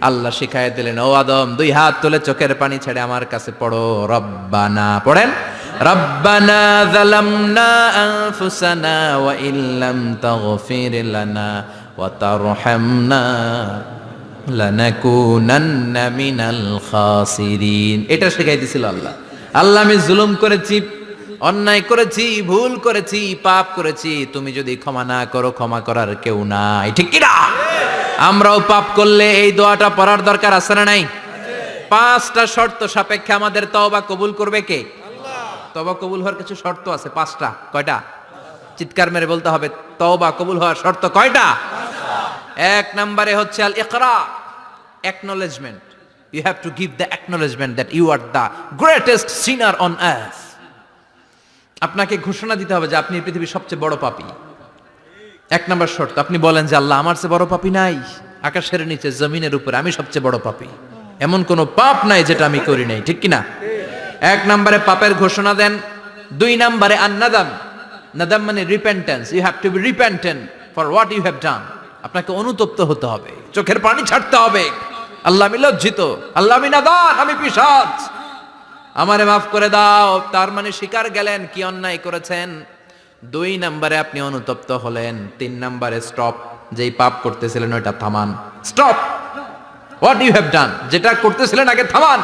আল্লাহ শিখায় দিলেন ও আদম 2 হাত তুলে চোখের পানি ছেড়ে আমার কাছে পড়ো রব্বানা, পড়েন রব্বানা যালামনা আনফুসানা ওয়া ইল্লাম তাগফির লানা ওয়া তারহামনা লানাকুনান্না মিনাল খাসিরিন। এটা শিখাই দিয়েছিল আল্লাহ। আল্লাহ আমি জুলুম করেছি, অন্যায় করেছি, ভুল করেছি, পাপ করেছি, তুমি যদি ক্ষমা না করো ক্ষমা করার কেউ নাই, ঠিক কি না? আমরাও পাপ করলে এই দোয়াটা পড়ার দরকার আছে না নাই? 5টা শর্ত সাপেক্ষে আমাদের তওবা কবুল করবে কে? আল্লাহ। তওবা কবুল হওয়ার কিছু শর্ত আছে 5টা। কয়টা? চিৎকার মেরে বলতে হবে, তওবা কবুল হওয়ার শর্ত কয়টা? 1 নম্বরে হচ্ছে আল ইকরা, acknowledgement. You have to give the acknowledgement that you are the greatest sinner on earth. আপনাকে ঘোষণা দিতে হবে যে আপনি পৃথিবীর সবচেয়ে বড় পাপী। 1 নম্বর শর্ত, আপনি বলেন যে আল্লাহ আমার চেয়ে বড় পাপী নাই, আকাশের নিচে জমিনের উপরে আমি সবচেয়ে বড় পাপী। এমন কোনো পাপ নাই যেটা আমি করি নাই, ঠিক কিনা? 1 নম্বরে পাপের ঘোষণা দেন। 2 নম্বরে আন-নাদাম। নাদাম মানে repentance. You have to be repentant for what you have done. আপনাকে অনুতপ্ত হতে হবে, চোখের পানি ছাড়তে হবে। আল্লাহ আমি লজ্জিত, আল্লাহ আমি নাদান, আমি পিশাচ, আমারে মাফ করে দাও। তার মানে স্বীকার গেলেন কি অন্যায় করেছেন। 2 নম্বরে আপনি অনুতপ্ত হলেন। 3 নম্বরে স্টপ, যেই পাপ করতেছিলেন ওইটা থামান। Stop what you have done, যেটা করতেছিলেন আগে থামান।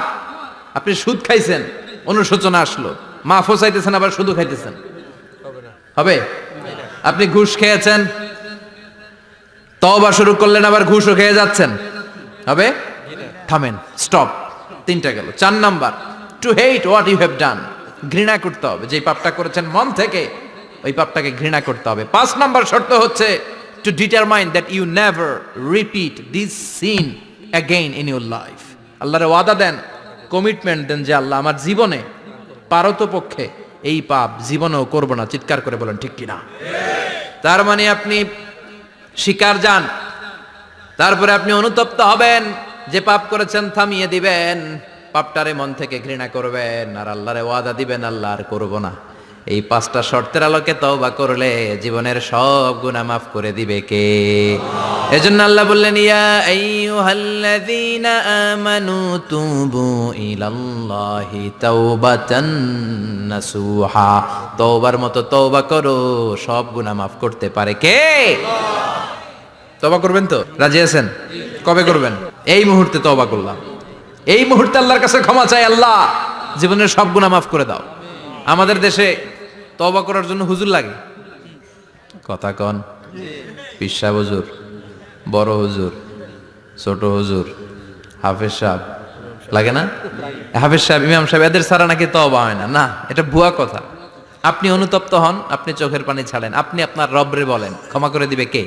আপনি সুদ খাইছেন, অনুশোচনা আসলো, মাফও চাইতেছেন, আবার সুদও খাইতেছেন, হবে? আপনি ঘুষ খেয়েছেন, তওবা শুরু করলেন, আবার ঘুষও খেয়ে যাচ্ছেন, হবে? থামেন, স্টপ। 3টা গেল। 4 number, to hate what you have done, ঘৃণা করতে হবে। যে পাপটা করেছেন মন থেকে, ওই পাপটাকে ঘৃণা করতে হবে। 5 নাম্বার শর্ত হচ্ছে to determine that you never repeat this sin again in your life. আল্লাহর ওয়াদা দেন, কমিটমেন্ট দেন যে আল্লাহ আমার জীবনে পারতপক্ষে এই পাপ জীবনেও করব না। চিৎকার করে বলেন ঠিক কিনা? তার মানে আপনি শিকার যান, তারপরে আপনি অনুতপ্ত হবেন, যে পাপ করেছেন থামিয়ে দিবেন, পাপটারে মন থেকে ঘৃণা করবেন, আর আল্লাহরে ওয়াদা দিবেন আল্লাহ আর করব না। এই 5টা শর্তের আলোকে তওবা করলে জীবনের সব গুনাহ মাফ করে দিবে কে? এজন্য আল্লাহ বললেন, ইয়া আইয়ুহাল্লাযীনা আমানু তুবু ইলাল্লাহি তাওবাতান নাসুহা। তওবার মতো তওবা করো, সব গুনাহ মাফ করতে পারে কে? তওবা করবেন তো? রাজি আছেন? কবে করবেন? এই মুহূর্তে তওবা করলাম, এই মুহূর্তে আল্লাহর কাছে ক্ষমা চাই, আল্লাহ জীবনের সব গুনাহ মাফ করে দাও। আমাদের দেশে তওবা করার জন্য হুজুর লাগে, কথা কন? পীর সাহেব হুজুর, বড় হুজুর, ছোট হুজুর, হাফেজ সাহেব লাগে না? হাফেজ সাহেব, ইমাম সাহেব, এদের ছাড়া নাকি তওবা হয় না। না, এটা ভুয়া কথা। আপনি অনুতপ্ত হন, আপনি চোখের পানি ছাড়েন, আপনি আপনার রবরে বলেন, ক্ষমা করে দিবে কে?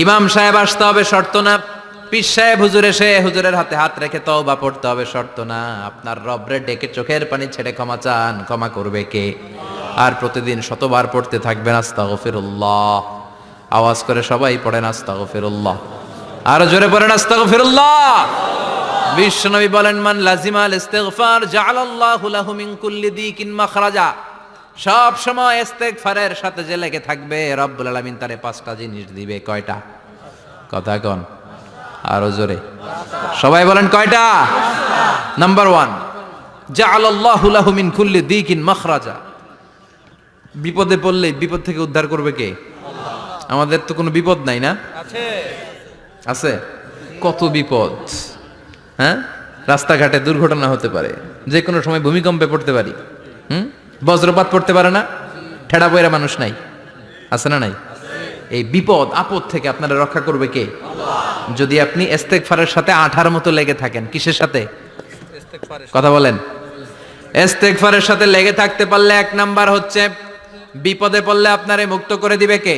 ইমাম সাহেব আসতে হবে, শর্ত না। পীর সাহেব হুজুর এসে হুজুরের হাতে হাত রেখে তওবা পড়তে হবে, শর্ত না। আপনার রবরে ডেকে চোখের পানি ছেড়ে ক্ষমা চান, ক্ষমা করবে কে? আর প্রতিদিন শতবার পড়তে থাকবেন আস্তাগফিরুল্লাহ। আওয়াজ করে সবাই পড়েন আস্তাগফিরুল্লাহ, আরো জোরে পড়েন আস্তাগফিরুল্লাহ। বিশ্বনবী বলেন, মান লাজিমাল ইস্তিগফার জাআলাল্লাহু লাহু মিন কুল্লি দিকিন মাখরাজা। সব সময় ইস্তেগফারের সাথে যে লেগে থাকবে, রব্বুল আলামিন তারে 5টা জিনিস দিবে। কয়টা? কথা কন, আরো জোরে সবাই বলেন, কয়টা? নাম্বার 1, জাআলাল্লাহু লাহু মিন কুল্লি দিকিন মাখরাজা। বিপদে পড়লে বিপদ থেকে উদ্ধার করবে কে? আমাদের তো কোনো বিপদ নাই না? আছে। কত বিপদ, হ্যাঁ? রাস্তাঘাটে দুর্ঘটনা হতে পারে, যে কোনো সময় ভূমিকম্পে পড়তে পারি, বজ্রপাত পড়তে পারে না? ঠেড়া পয়রা মানুষ নাই, আছে না নাই? এই বিপদ আপদ থেকে আপনারা রক্ষা করবে কে? যদি আপনি ইস্তেগফারের সাথে আঠার মতো লেগে থাকেন। কিসের সাথে? কথা বলেন। ইস্তেগফারের সাথে লেগে থাকতে পারলে 1 নাম্বার হচ্ছে বিপদে পড়লে আপনারে মুক্ত করে দিবে কে?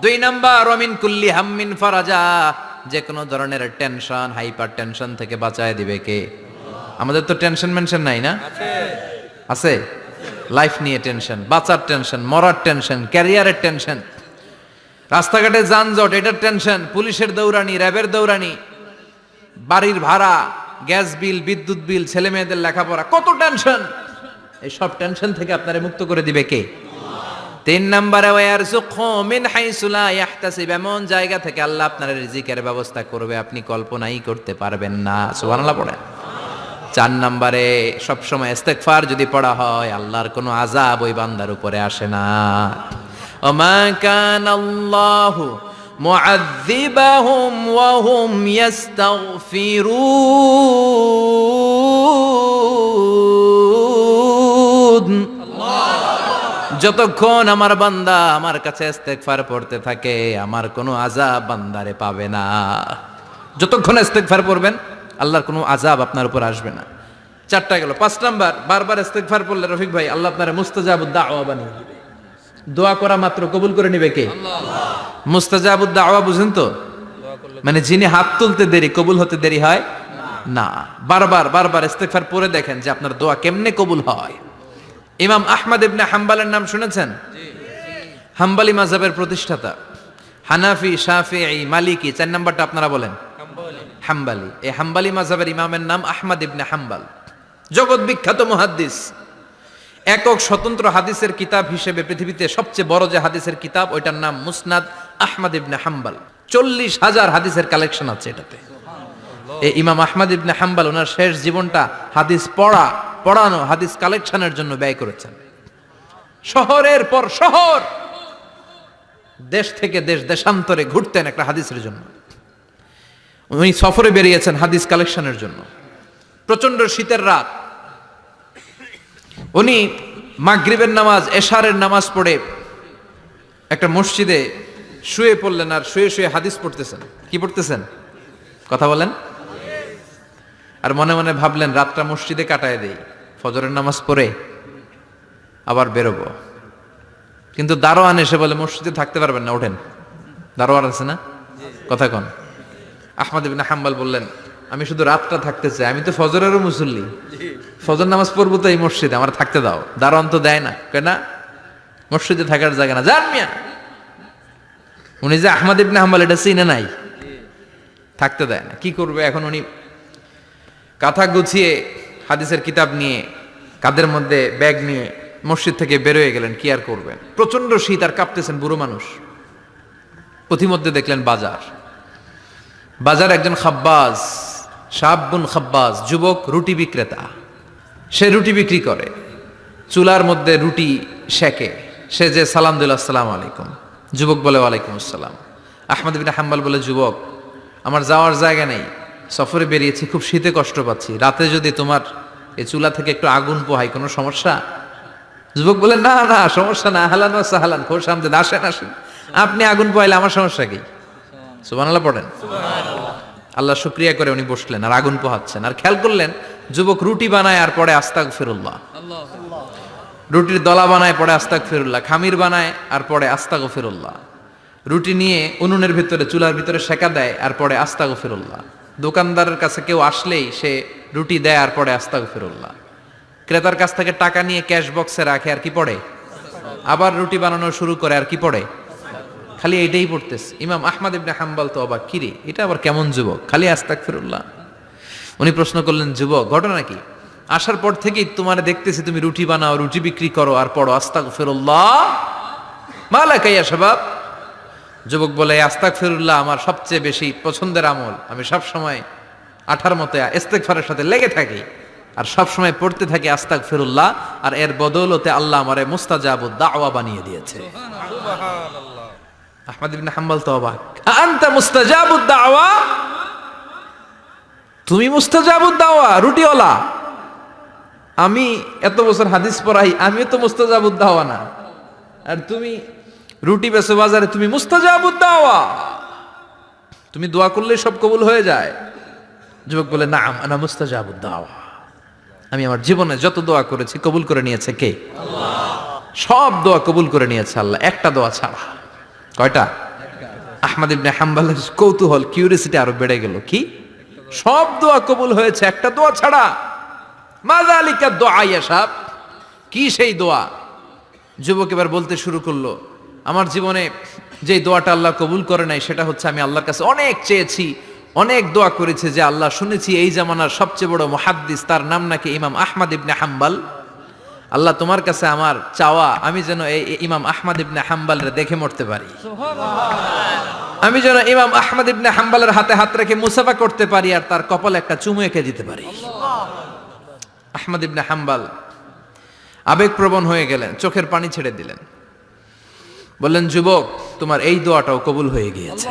2 নাম্বার, ওমিন কুল্লি হাম্মিন ফারাজা। যে কোনো ধরনের টেনশন, হাইপার টেনশন থেকে বাঁচায় দিবে কে? আমাদের তো টেনশন মেনশন নাই না? আছে। লাইফ নিয়ে টেনশন, বাঁচার টেনশন, মরার টেনশন, ক্যারিয়ারের টেনশন, রাস্তাঘাটে যানজট, এটার টেনশন, পুলিশের দৌড়ানি, র্যাবের দৌড়ানি, বাড়ির ভাড়া, গ্যাস বিল, বিদ্যুৎ বিল, ছেলে মেয়েদের লেখাপড়া, কত টেনশন। এই সব টেনশন থেকে আপনারে মুক্ত করে দিবে কে? 3 নম্বরে, ওয়ারযুকহু মিন হাইসু লা ইয়াহতাসিব। এমন জায়গা থেকে আল্লাহ আপনার রিজিকের ব্যবস্থা করবে আপনি কল্পনাই করতে পারবেন না। সুবহানাল্লাহ পড়েন। 4 নম্বরে, সবসময় ইস্তেগফার যদি পড়া হয়, আল্লাহর কোনো আযাব ওই বান্দার উপরে আসে না। ওমা কানাল্লাহু মুআযযিবাহুম ওয়া হুম ইস্তাগফিরুন। যতক্ষণ আমার বান্দা আমার কাছে ইস্তেগফার পড়তে থাকে, আমার কোনো আযাব বান্দারে পাবে না। যতক্ষণ ইস্তেগফার পড়বেন, আল্লাহর কোনো আযাব আপনার উপর আসবে না। 4টা গেল। 5 নাম্বার, বারবার ইস্তেগফার পড়লে রফিক ভাই আল্লাহ আপনারে মুস্তাজাবুদ দাওয়া বানিয়ে দিবে। দোয়া করা মাত্র কবুল করে নেবে কে? আল্লাহ। মুস্তাজাবুদ দাওয়া বুঝেন তো? মানে যিনি হাত তুলতে দেরি, কবুল হতে দেরি হয় না। বারবার বারবার ইস্তেগফার পড়ে দেখেন যে আপনার দোয়া কেমনে কবুল হয়। ইমাম আহমদ ইবনে হাম্বলের নাম শুনেছেন? হাম্বলি মাযহাবের প্রতিষ্ঠাতা। হানাফি, শাফিঈ, মালিকি। 4 নাম্বারটা আপনারা বলেন। হাম্বালি। এই হাম্বালি মাযহাবের ইমামের নাম আহমদ ইবনে হাম্বাল, জগৎ বিখ্যাত মুহাদ্দিস। একক স্বতন্ত্র হাদিসের কিতাব হিসেবে পৃথিবীতে সবচেয়ে বড় যে হাদিসের কিতাব, ওইটার নাম মুসনাদ আহমদ ইবনে হাম্বাল। 40,000 হাদিসের কালেকশন আছে এটাতে। এই ইমাম আহমদ ইবনে হাম্বাল ওনার শেষ জীবনটা হাদিস পড়ানো, হাদিস কালেকশনের জন্য ব্যয় করেছেন। শহরের পর শহর, দেশ থেকে দেশ, দেশান্তরে ঘুরতেন একটা হাদিসের জন্য। উনি সফরে বেরিয়েছেন হাদিস কালেকশনের জন্য। প্রচন্ড শীতের রাত, উনি মাগরিবের নামাজ, এশারের নামাজ পড়ে একটা মসজিদে শুয়ে পড়লেন, আর শুয়ে শুয়ে হাদিস পড়তেছেন। কি পড়তেছেন? কথা বলেন। আর মনে মনে ভাবলেন রাতটা মসজিদে কাটায় দেই, ফজরের নামাজ পড়ে আবার বেরোবো। কিন্তু দারোয়ান এসে বলে মসজিদে থাকতে পারবেন না, ওঠেন। দারোয়ান আছে না? কথা কন। আহমদ ইবনে হাম্বাল বললেন, আমি শুধু রাতটা থাকতে চাই, আমি তো ফজরেরও মুসল্লি, ফজর নামাজ পড়বো তো এই মসজিদে, আমার থাকতে দাও। দারোয়ান তো দেয় না, কেন? মসজিদে থাকার জায়গা না, যান মিয়া। উনি যে আহমদ ইবনে হাম্বাল এটা চিনে নাই, থাকতে দেয় না। কি করবে এখন? উনি কাঁথা গুছিয়ে হাদিসের কিতাব নিয়ে, কাঁধের মধ্যে ব্যাগ নিয়ে মসজিদ থেকে বেরোয় গেলেন। কি আর করবেন, প্রচন্ড শীত, আর কাঁপতেছেন, বুড়ো মানুষ। পথিমধ্যে দেখলেন বাজার একজন খাব্বাজ, শাবুন খাব্বাজ, যুবক রুটি বিক্রেতা। সে রুটি বিক্রি করে, চুলার মধ্যে রুটি সেকে। সে যে সালাম দিল, আসসালামু আলাইকুম। যুবক বলে ওয়ালাইকুম আসসালাম। আহমদ ইবনে হাম্বাল বলে, যুবক আমার যাওয়ার জায়গা নেই, সফরে বেরিয়েছি, খুব শীতে কষ্ট পাচ্ছি, রাতে যদি তোমার এই চুলা থেকে একটু আগুন পোহাই কোনো সমস্যা? যুবক বলে, না না সমস্যা না, আহলান ওয়া সাহলান, খোশ আমদেদ, আসেন। আপনি আগুন পোহাইলে আমার সমস্যা কি? সুবহানাল্লাহ পড়েন। আল্লাহ শুকরিয়া করে উনি বসলেন আর আগুন পোহাচ্ছেন। আর খেয়াল করলেন যুবক রুটি বানায় আর পরে আস্তাগফিরুল্লাহ, রুটির দলা বানায় পরে আস্তাগফিরুল্লাহ, খামির বানায় আর পরে আস্তাগফিরুল্লাহ, রুটি নিয়ে উনুনের ভিতরে, চুলার ভিতরে সেকা দেয় আর পরে আস্তাগফিরুল্লাহ। দোকানদারের কাছে কেউ আসলেই সে রুটি দেয় আর পরে আস্তাগফিরুল্লাহ। ক্রেতার কাছ থেকে টাকা নিয়ে ক্যাশ বক্সে রাখে আর কি পড়ে? আবার রুটি বানানো শুরু করে আর কি পড়ে? খালি এইটাই পড়তেছে। ইমাম আহমদ ইবনে হাম্বাল তো অবাক, কিরে এটা আবার কেমন যুবক, খালি আস্তাগফিরুল্লাহ। উনি প্রশ্ন করলেন, যুবক ঘটনা কি? আসার পর থেকেই তোমার দেখতেছি তুমি রুটি বানাও, রুটি বিক্রি করো আর পড়ো আস্তাগফিরুল্লাহ, মালাকা ইয়া শাবাব। যুবক বলে, আস্তাগফিরুল্লাহ আমার সবচেয়ে বেশি পছন্দের আমল, আমি সব সময় আঠার মতো ইস্তেগফারের সাথে লেগে থাকি আর সব সময় পড়তে থাকি আস্তাগফিরুল্লাহ, আর এর বদৌলতে আল্লাহ আমারে মুস্তাজাবুদ দাওয়া বানিয়ে দিয়েছে। সুবহানাল্লাহ। আহমদ ইবনে হাম্বাল তো অবাক, আনতা মুস্তাজাবুদ দাওয়া, তুমি মুস্তাজাবুদ দাওয়া, রুটিওয়ালা। আমি এত বছর হাদিস পড়াই, আমিও তো মুস্তাজাবুদ দাওয়া না, আর তুমি রুটি বেচো বাজারে, তুমি মুস্তাজাবুদ দাওয়া, তুমি দোয়া করলে সব কবুল হয়ে যায়। যুবক বলে, নাম আনা মুস্তাজাবুদ দাওয়া, আমি আমার জীবনে যত দোয়া করেছি কবুল করে নিয়েছে কে? আল্লাহ। সব দোয়া কবুল করে নিয়েছে আল্লাহ, একটা দোয়া ছাড়া। কয়টা? আহমদ ইবনে হাম্বালের কৌতূহল, কিউরিয়াসিটি আরো বেড়ে গেল। কি? সব দোয়া কবুল হয়েছে, একটা দোয়া ছাড়া। মাযালিকা দোয়া ইয়া শাব, কি সেই দোয়া? যুবক এবার বলতে শুরু করলো, আমার জীবনে যে দোয়াটা আল্লাহ কবুল করে নাই সেটা হচ্ছে আমি আল্লাহর কাছে অনেক চেয়েছি, অনেক দোয়া করেছে যে আল্লাহ, শুনেছি এই জামানার সবচেয়ে বড় মুহাদ্দিস, তার নাম নাকি ইমাম আহমদ ইবনে হাম্বাল। আল্লাহ তোমার কাছে আমার চাওয়া, আমি যেন এই ইমাম আহমদ ইবনে হাম্বালের দেখে মরতে পারি, আমি যেন ইমাম আহমদ ইবনে হাম্বালের হাতে হাত রেখে মুসাফা করতে পারি আর তার কপালে একটা চুমু এঁকে দিতে পারি। আহমদ ইবনে হাম্বাল আবেগপ্রবণ হয়ে গেলেন, চোখের পানি ছেড়ে দিলেন, বললেন, যুবক তোমার এই দোয়াটাও কবুল হয়ে গিয়েছে।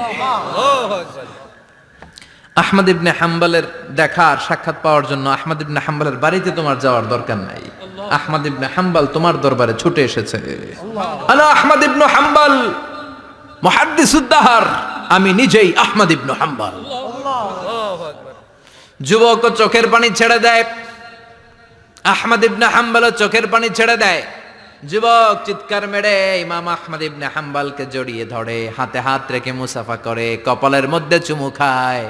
আহমদ ইবনে হাম্বালের দেখা আর সাক্ষাৎ পাওয়ার জন্য আহমদ ইবনে হাম্বালের বাড়িতে তোমার যাওয়ার দরকার নাই, আহমদ ইবনে হাম্বাল তোমার দরবারে ছুটে এসেছে। আনা আহমদ ইবনে হাম্বাল মুহাদ্দিসুদ দাহর, আমি নিজেই আহমদ ইবনে হাম্বাল। যুবক চোখের পানি ছেড়ে দেয়, আহমদ ইবনে হাম্বাল চোখের পানি ছেড়ে দেয়। যুবক চিৎকার মেরে ইমাম আহমদ ইবনে হাম্বালকে জড়িয়ে ধরে, হাতে হাত রেখে মুসাফা করে, কপালের মধ্যে চুমু খায়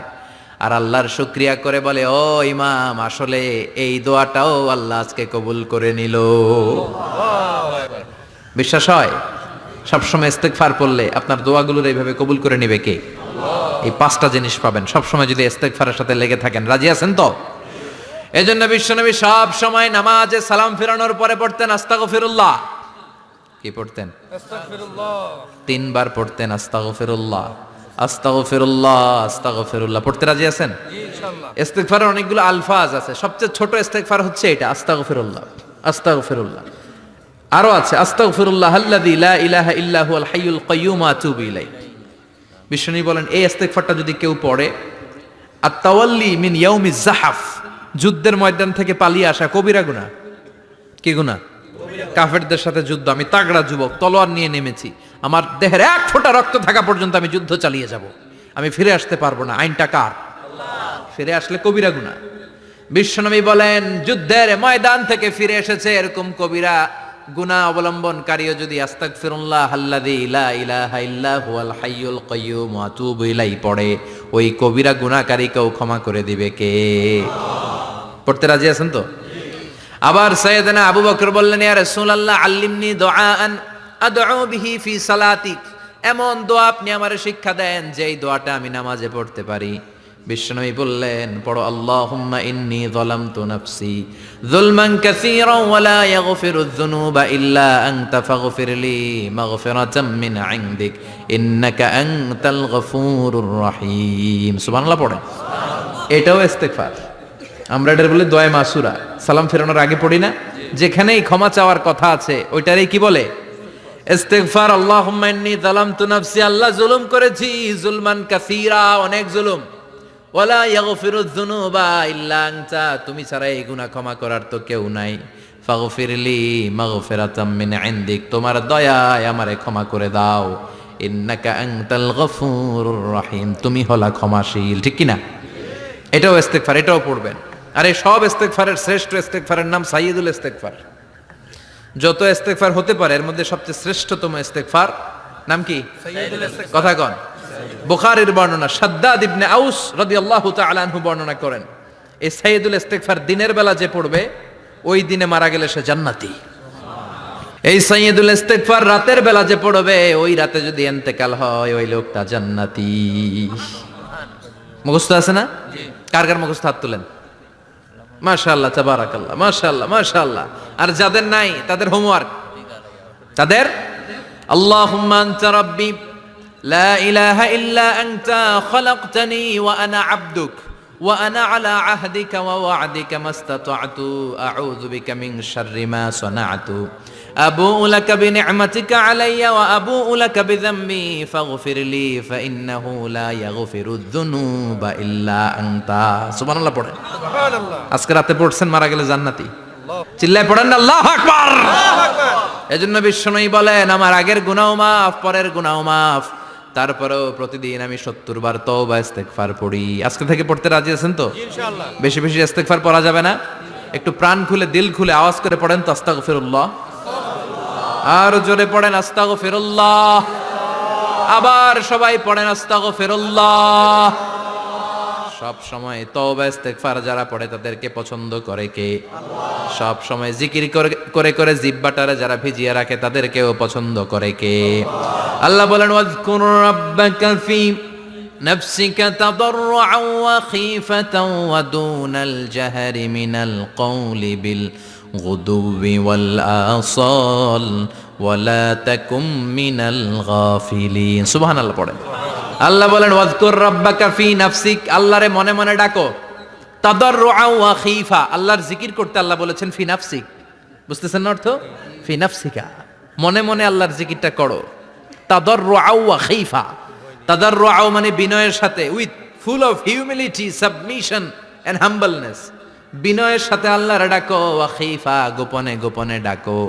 আর আল্লাহর শুকরিয়া করে বলে, ও ইমাম, আসলে এই দোয়াটাও আল্লাহ আজকে কবুল করে নিল। বিশ্বাস হয়? সবসময় ইস্তেগফার পড়লে আপনার দোয়াগুলোর এইভাবে কবুল করে নিবে কে? আল্লাহ। এই 5টা জিনিস পাবেন সবসময় যদি ইস্তেগফারের সাথে লেগে থাকেন। রাজি আছেন তো? এজন্য বিশ্বনবী সব সময় নামাজে সালাম ফিরানোর পরে পড়তেন আস্তাগফিরুল্লাহ। কি পড়তেন? আস্তাগফিরুল্লাহ। 3 বার পড়তেন আস্তাগফিরুল্লাহ, আস্তাগফিরুল্লাহ, আস্তাগফিরুল্লাহ। পড়তে রাজি আছেন? জি ইনশাআল্লাহ। ইস্তেগফারের অনেকগুলো আলফাজ আছে, সবচেয়ে ছোট ইস্তেগফার হচ্ছে এটা, আস্তাগফিরুল্লাহ, আস্তাগফিরুল্লাহ। আরো আছে আস্তাগফিরুল্লাহ আল্লাযী লা ইলাহা ইল্লা হুয়াল হাইয়ুল কাইয়্যুম ওয়া আতুবু ইলাইহি। বিশ্বনবী বলেন এই ইস্তেগফারটা যদি কেউ পড়ে, আত-তাওয়াল্লি মিন ইয়াউমিজ জাহাফ, যুদ্ধের ময়দান থেকে পালিয়ে আসা কবিরা গুনাহ। কি গুনাহ? কাফেরদের সাথে যুদ্ধ, আমি তাগড়া যুবক, তলোয়ার নিয়ে নেমেছি, আমার দেহের 1 ফোঁটা রক্ত থাকা পর্যন্ত আমি যুদ্ধ চালিয়ে যাব, আমি ফিরে আসতে পারবো না, আইনটা কার? ফিরে আসলে কবিরা গুনাহ। বিশ্বনবী বলেন যুদ্ধের ময়দান থেকে ফিরে এসেছে এরকম কবিরা গুনাহ অবলম্বনকারীও যদি আস্তাগফিরুল্লাহ আল্লাযী লা ইলাহা ইল্লা হুয়াল হাইয়ুল কাইয়্যুম ওয়া আতুবু ইলাইহি পড়ে, ওই কবিরা গুনাহকারীকেও ক্ষমা করে দিবে কে? পড়তে রাজি আছেন তো? আবার সাইয়েদনা আবু বকর বললেন ইয়া রাসূলুল্লাহ আল্লিমনি দুআআন আদউ বিহি ফি সালাতি, এমন দোয়া আপনি আমারে শিক্ষা দেন যেই দোয়াটা আমি নামাজে পড়তে পারি। বিশ্বনবী বললেন পড়ো আল্লাহুম্মা ইন্নী যালামতু নাফসি যুলমান কাসীরান ওয়া লা ইয়াগফিরুয যুনুবা ইল্লা আনতা ফাগফিরলি মাগফিরাতাম মিন ইনদিক ইন্নাকা আনতাল গফুরুর রহিম। সুবহানাল্লাহ পড়েন। এটাও ইস্তেগফার। আমরা এটার বলে দোয়া মাসুরা, সালাম ফেরানোর আগে পড়ি না? যেখানেই ক্ষমা চাওয়ার কথা আছে ওইটারই কি বলে? ইস্তেগফার। আল্লাহুম্মা ইন্নী যালামতু নাফসি, আল্লাহ জুলুম করেছি, যুলমান কাসীরা, অনেক জুলুম, ওয়ালা ইয়াগফিরুয যুনুবা ইল্লা আনতা, তুমি ছাড়া এই গুনাহ ক্ষমা করার তো কেউ নাই। ফাগফিরলি মাগফিরাতাম মিন ইনদিক, তোমার দয়ায় আমারে ক্ষমা করে দাও। ইন্নাকা আনতাল গফুরুর রহিম, তুমি হলা ক্ষমাশীল। ঠিক কি না? এটাও ইস্তেগফার, এটাও পড়বেন। আর এই সব ইস্তেগফারের শ্রেষ্ঠ ইস্তেগফারের নাম সাইয়্যিদুল ইস্তেগফার। যত ইস্তেগফার হতে পারে এর মধ্যে সবচেয়ে শ্রেষ্ঠতম ইস্তেগফার নাম কি? সাইয়্যিদুল ইস্তিগফার। কথা কন। বুখারীর বর্ণনা, শাদ্দাদ ইবনে আউস রাদিয়াল্লাহু তাআলা আনহু বর্ণনা করেন এই সাইয়্যিদুল ইস্তেগফার দিনের বেলা যে পড়বে ওই দিনে মারা গেলে সে জান্নাতি। এই সাইয়্যিদুল ইস্তেগফার রাতের বেলা যে পড়বে ওই রাতে যদি ইন্তেকাল হয় ওই লোকটা জান্নাতি। মুখস্থ আছে না? কার কার মুখস্থ? হাত তুলেন। মাশাআল্লাহ, তাবারাকাল্লাহ, মাশাআল্লাহ, মাশাআল্লাহ। আর যাদের নাই তাদের হোমওয়ার্ক, তাদের আল্লাহুম্মা আনতা রাব্বি লা ইলাহা ইল্লা আনতা খালাকতানি ওয়া আনা আবদুক ওয়া আনা আলা আহদিকা ওয়া ওয়া'দিকা মাস্তাতা'তু আউযু বিকা মিন শাররি মা সানা'তু আবু'ু লাকা বিনি'মাতিকা আলাইয়া ওয়া আবু'ু লাকা বিযামবি ফাগফিরলি ফাইন্নাহু লা ইয়াগফিরুয যুনুবা ইল্লা আনতা। সুবহানাল্লাহ পড়েন। সুবহানাল্লাহ। আজকে রাতে পড়ছেন, মারা গেলে জান্নাতি। আল্লাহ চিল্লায় পড়েন না আল্লাহু আকবার। আল্লাহু আকবার। এজন্য বিশ্বনবী বলেন আমার আগের গুনাহ মাফ, পরের গুনাহ মাফ, তারপরেও প্রতিদিন আমি 70 বার তওবা ইস্তেগফার পড়ি। আজকে থেকে পড়তে রাজি আছেন তো? ইনশাআল্লাহ। বেশি বেশি ইস্তেগফার পড়া যাবে না? একটু প্রাণ খুলে দিল খুলে আওয়াজ করে পড়েন তো আস্তাগফিরুল্লাহ। আর জোরে পড়েন আস্তাগফিরুল্লাহ। আবার সবাই পড়েন আস্তাগফিরুল্লাহ। সব সময় তওবা ইস্তেগফার যারা পড়ে তাদেরকে পছন্দ করে কে? আল্লাহ। সব সময় জিকির করে করে জিহ্বাটারে যারা ভিজিয়ে রাখে তাদেরকেও পছন্দ করে কে? আল্লাহ বলেন ওয়াজকুর রাব্বাকা ফি নাফসিকা তাদাররুআন ওয়া খীফাতান ওয়া দুনাল জাহরি মিনাল কওলি বিল গুদুবি ওয়াল আসাল ওয়া লা তাকুম মিনাল গাফিলিন। সুবহানাল্লাহ পড়েন। আল্লাহ বলেন ওয়াজকুর রাব্বাকা ফি নাফসিক, আল্লাহরে মনে মনে ডাকো। তাদাররুআন ওয়া খীফা, আল্লাহর জিকির করতে আল্লাহ বলেছেন ফি নাফসিক। বুঝতেছেন না অর্থ? ফি নাফসিকা, মনে মনে আল্লাহর জিকিরটা করো। তাদাররুআন ওয়া খীফা, তাদাররুআন মানে বিনয়ের সাথে, with full of humility, submission and humbleness. বিনয়ের সাথে আল্লাহরে ডাকো। ওয়া খীফা, গোপনে গোপনে ডাকো।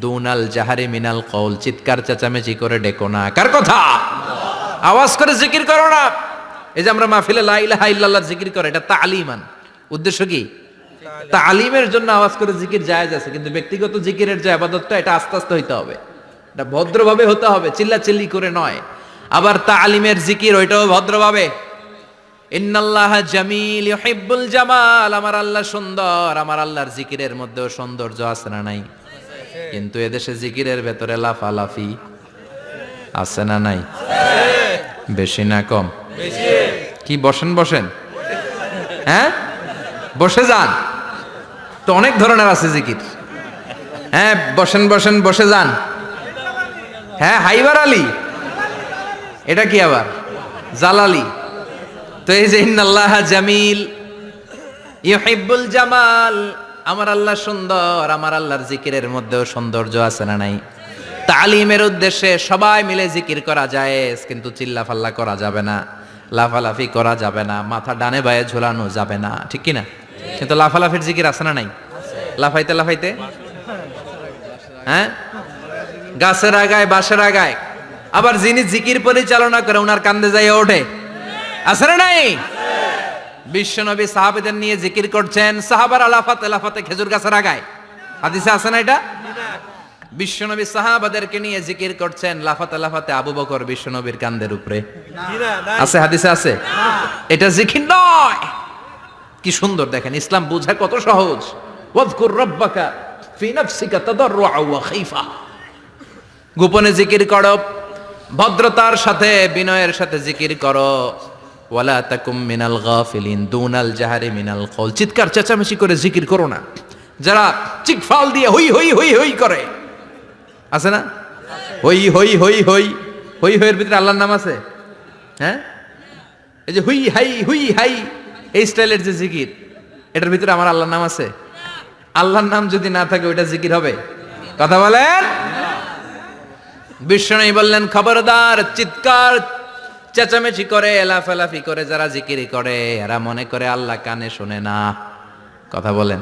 দুনাল জাহারি মিনাল কওল, চিৎকার চেঁচামেচি করে ডেকো না। কার কথা? আওয়াজ করে জিকির করো না। এই যে আমরা মাহফিলে লা ইলাহা ইল্লাল্লাহ জিকির করে, এটা তালিমান। উদ্দেশ্য কি? তালিমের জন্য আওয়াজ করে জিকির জায়েজ আছে, কিন্তু ব্যক্তিগত জিকিরের যে ইবাদতটা এটা আস্তে আস্তে হইতে হবে, এটা ভদ্রভাবে হতে হবে, চিল্লাচিল্লি করে নয়। আবার তালিমের জিকির ওইটাও ভদ্রভাবে। ইন্নাল্লাহা জামিল ইউহিব্বুল জামাল, আমার আল্লাহ সুন্দর, আমার আল্লাহর জিকিরের মধ্যেও সৌন্দর্য আছে না নাই? কিন্তু এদেশে জিকিরের ভেতরে লাফালাফি আছে না নাই? বেশি না কম? কি বসেন বসেন, হ্যাঁ বসে যান, তো অনেক ধরনের আছে জিকির। হ্যাঁ বসেন বসেন বসে যান, হ্যাঁ হাইবার আলী, এটা কি আবার জালালি। তো এই যে ইন্নাল্লাহ জামিল ইউহিব্বুল জামাল, আমার আল্লাহ সুন্দর, আমার আল্লাহর জিকিরের মধ্যেও সৌন্দর্য আছে না নাই? তালিমের উদ্দেশ্যে সবাই মিলে জিকির করা যায়, কিন্তু চিল্লাফাল্লা করা যাবে না, লাফালাফি করা যাবে না, মাথা ডানে বায়ে ঝোলানো যাবে না, ঠিক কি না? কিন্তু লাফালাফির জিকির আছে না নাই? লাফাইতে লাফাইতে, হ্যাঁ গাছের আগায় বাঁশের আগায়, আবার যিনি জিকির পরিচালনা করে ওনার কান্দে যাইয়া ওঠে, আছে না নাই? বিশ্বনবী সাহাবাদের নিয়ে জিকির করছেন, সাহাবারা লাফাতে লাফাতে খেজুর গাছের আগায়, হাদিসে আছে না এটা? বিশ্বনবী সাহাবাদেরকে নিয়ে জিকির করছেন, লাফাতে লাফাতে আবু বকর বিশ্বনবীর কান্দের উপরে, আছে হাদিসে আছে? এটা জিকির নয়। কি সুন্দর দেখেন, ইসলাম বোঝা কত সহজ। ওয়াজকুর রাব্বাকা ফি নাফসিকা তাদাররুআ ওয়া খাইফা, গোপনে জিকির করো, ভদ্রতার সাথে বিনয়ের সাথে জিকির করো। ওয়ালা তাকুম মিনাল গাফিলিন দুনাল জাহারি মিনাল কওল, চিৎকার চেঁচামেচি করে জিকির করো না। যারা চিকফাল দিয়ে হই হই হই হই করে, আছে না? হই হই হই হই হই হইয়ের ভিতরে আল্লাহর নাম আছে, হ্যাঁ এই যে হুই হাই এই স্টাইলের যে জিকির, এটার ভিতরে আমার আল্লাহর নাম আছে? আল্লাহর নাম যদি না থাকে ওইটা জিকির হবে? কথা বলেন। বিশ্বনবী বললেন, খবরদার, চিৎকার চেঁচামেচি করে লাফালাফি করে যারা জিকির করে এরা মনে করে আল্লাহ কানে শোনে না। কথা বলেন।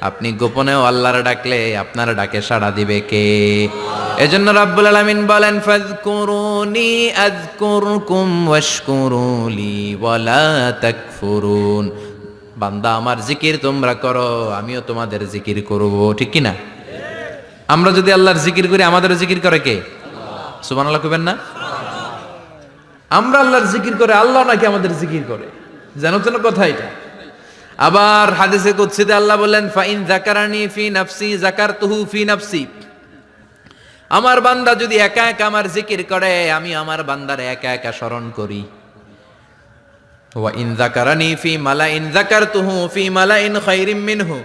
আপনি গোপনেও আল্লাহর ডাকলে আপনার ডাকে সাড়া দিবে কে? এজন্য রাব্বুল আলামিন বলেন, ফাযকুরুনি আযকুরকুম ওয়াশকুরুলি ওয়ালা তাকফুরুন। বান্দা আমার জিকির তোমরা করো, আমিও তোমাদের জিকির করব, ঠিক কি না? আমরা যদি আল্লাহর জিকির করি আমাদেরও জিকির করে কে? সুবহানাল্লাহ কইবেন না? আমরা আল্লাহর জিকির করে, আল্লাহ নাকি আমাদের জিকির করে, জানো তো না কথা এটা? আবার হাদিসে কুদসিতে আল্লাহ বললেন, ফাইন যাকারানি ফি নাফসি যাকারতুহু ফি নাফসি, আমার বান্দা যদি একা একা আমার জিকির করে আমি আমার বান্দারে একা একা স্মরণ করি। ওয়া ইন যাকারানি ফি মালাইন যাকারতুহু ফি মালাইন খায়রিম মিনহু,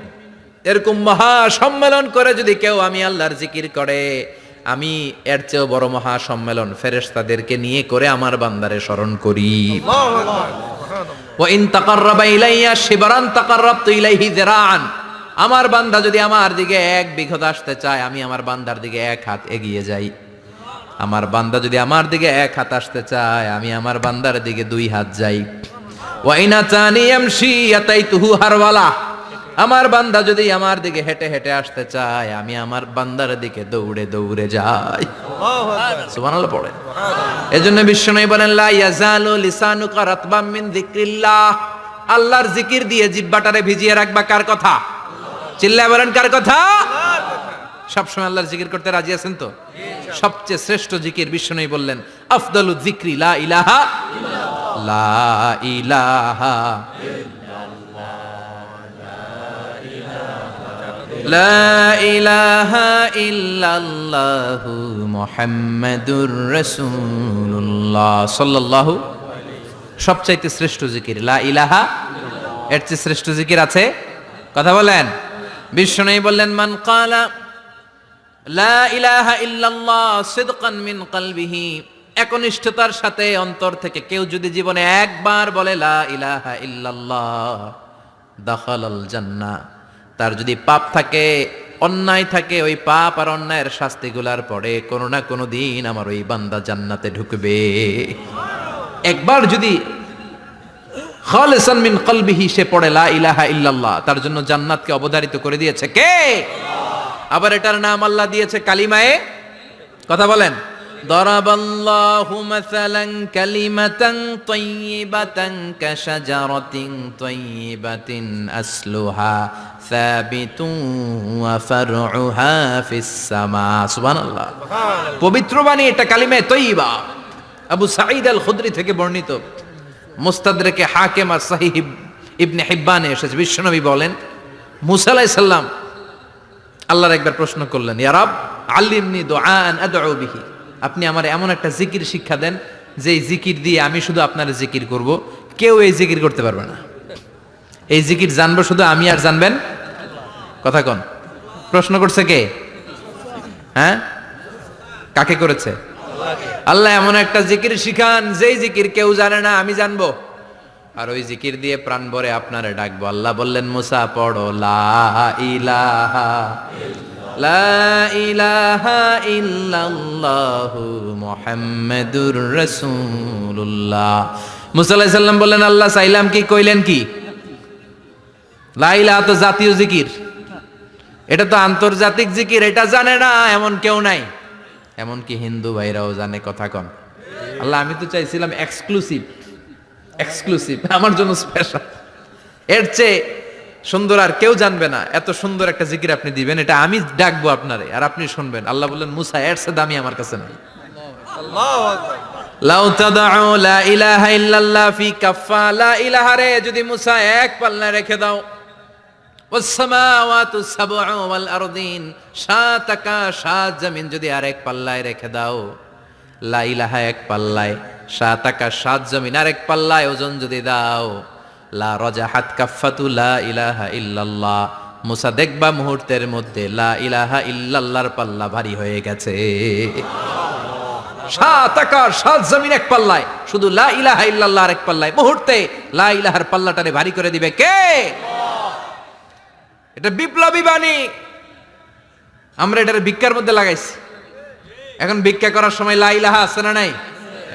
এরকম মহা সম্মেলন করে যদি কেউ আমি আল্লাহর জিকির করে, আমি এর চেয়েও বড় মহা সম্মেলন ফেরেশতাদেরকে নিয়ে করে আমার বান্দারে স্মরণ করি। ওয়া ইন তাকাররাবা ইলাইয়া শিবরান তাকাররাবতু ইলাইহি যিরাআন, আমার বান্দা যদি আমার দিকে এক বিঘত আসতে চায় আমি আমার বান্দার দিকে এক হাত এগিয়ে যাই। আমার বান্দা যদি আমার দিকে এক হাত আসতে চায় আমি আমার বান্দার দিকে দুই হাত যাই। ওয়া ইন আতানি ইয়ামশি আতাইতুহু হারওয়ালা, আমার বান্দা যদি আমার দিকে হেঁটে হেঁটে আসতে চায় আমি আমার বান্দার দিকে দৌড়ে দৌড়ে যাই। সুবহানাল্লাহ পড়ে। এজন্য বিশ্বনবী বলেন, লা ইয়াজালু লিসানুকা রাতবাম মিন যিকরিল্লাহ, আল্লাহর জিকির দিয়ে জিহ্বাটারে ভিজিয়ে রাখবা। কার কথা? চিল্লায় বলেন কার কথা? সবসময় আল্লাহর জিকির করতে রাজি আছেন তো? সবচেয়ে শ্রেষ্ঠ জিকির বিশ্বনবী বললেন, আফদালু যিকরি লা ইলাহা ইল্লাল্লাহ, লা ইলাহা লা ইলাহা ইল্লাল্লাহু মুহাম্মাদুর রাসূলুল্লাহ সাল্লাল্লাহু। সবচাইতে শ্রেষ্ঠ জিকির লা ইলাহা, এর চেয়ে শ্রেষ্ঠ জিকির আছে? কথা বলেন। বিশ্বনবী বললেন, মান ক্বালা লা ইলাহা ইল্লাল্লাহ সিদকান মিন কলবিহি, একনিষ্ঠতার সাথে অন্তর থেকে কেউ যদি জীবনে একবার বলে লা ইলাহা ইল্লাল্লাহ, দাখালাল জান্নাহ, তার যদি পাপ থাকে অন্যায় থাকে ওই পাপ আর অন্যায়ের শাস্তিগুলার পরে কোনো না কোনো দিন আমার ওই বান্দা জান্নাতে ঢুকবে। একবার যদি খালিসান মিন কলবিহি সে পড়ে লা ইলাহা ইল্লাল্লাহ, তার জন্য জান্নাতকে অবধারিত করে দিয়েছে কে? আবার এটার নাম আল্লাহ দিয়েছে কালিমায়ে, কথা বলেন, দরাবাল্লাহু মাসালান কালিমাতান তাইয়িবাতান কাশাজারাতিন তাইয়িবাতিন আসলুহা সাবিতুন ওয়া ফারউহা ফিস সামা। সুবহানাল্লাহ। পবিত্র বাণী এটা কালিমায়ে তাইয়িবা। আবু সাঈদ আল খুদরি থেকে বর্ণিত, মুস্তাদরাকে হাকিম আর সহিহ ইবনে হিব্বানে এসেছে, বিশ্বনবী বলেন, মুসা আলাইহিস সালাম আল্লাহর একবার প্রশ্ন করলেন, ইয়া রাব আল্লিমনি দুআআন আদউ বিহি, আপনি আমার এমন একটা জিকির শিক্ষা দেন যে এই জিকির দিয়ে আমি শুধু আপনার জিকির করব, কেউ এই জিকির করতে পারবে না। এই জিকির জানবো শুধু আমি, আর জানবেন কথা কন। প্রশ্ন করছে কে? হ্যাঁ, কাকে করেছে? আল্লাহ এমন একটা জিকির শিখান যেই জিকির কেউ জানে না, আমি জানবো, আর ওই জিকির দিয়ে প্রাণ ভরে আপনারে ডাকবো। আল্লাহ বললেন, মুসা পড়ো লা ইলাহা লা ইলাহা ইল্লাল্লাহু মুহাম্মাদুর রাসূলুল্লাহ। মুসা আলাইহিস সালাম বললেন, আল্লাহ চাইলাম কি, কইলেন কি? লা ইলাহা তো জাতীয় জিকির, এটা তো আন্তর্জাতিক জিকির, এটা জানে না এমন কেউ নাই, এমনকি হিন্দু ভাইরাও জানে। কথা কন। আল্লাহ আমি তো চাইছিলাম এক্সক্লুসিভ, আমার জন্য স্পেশাল, এর চেয়ে সুন্দর আর কেউ জানবে না, এত সুন্দর একটা জিকির আপনি দিবেন, এটা আমি ডাকবো আপনারে আর আপনি শুনবেন। আল্লাহ বললেন, মুসা এর চেয়ে দামি আমার কাছে নাই। আল্লাহু আকবার। লাউ তাদউ লা ইলাহা ইল্লাল্লাহ ফি কাফা, লা ইলাহা রে যদি মুসা এক পাল্লায় রেখে দাও, ওয়াস সামাওয়াতু সাবউ ওয়াল আরদিন, সাত আকাশ সাত জমিন যদি আরেক পাল্লায় রেখে দাও, লা ইলাহা এক পাল্লায়, সাত আকাশ সাত জমিন আরেক পাল্লায় ওজন যদি দাও, লা রাজাহাত কাফাতু লা ইলাহা ইল্লাল্লাহ, মুসা দেখবা মুহূর্তের মধ্যে লা ইলাহা ইল্লাল্লাহর পাল্লা ভারী হয়ে গেছে। সাত আকাশ সাত জমিন এক পাল্লায়, শুধু লা ইলাহা ইল্লাল্লাহ এক পাল্লায়, মুহূর্তে লা ইলাহার পাল্লাটারে ভারী করে দিবে কে? এটা বিপ্লবী বাণী। আমরা এটার ভিক্ষার মধ্যে লাগাইছি। এখন ভিক্ষা করার সময় লা ইলাহা আছে না নাই?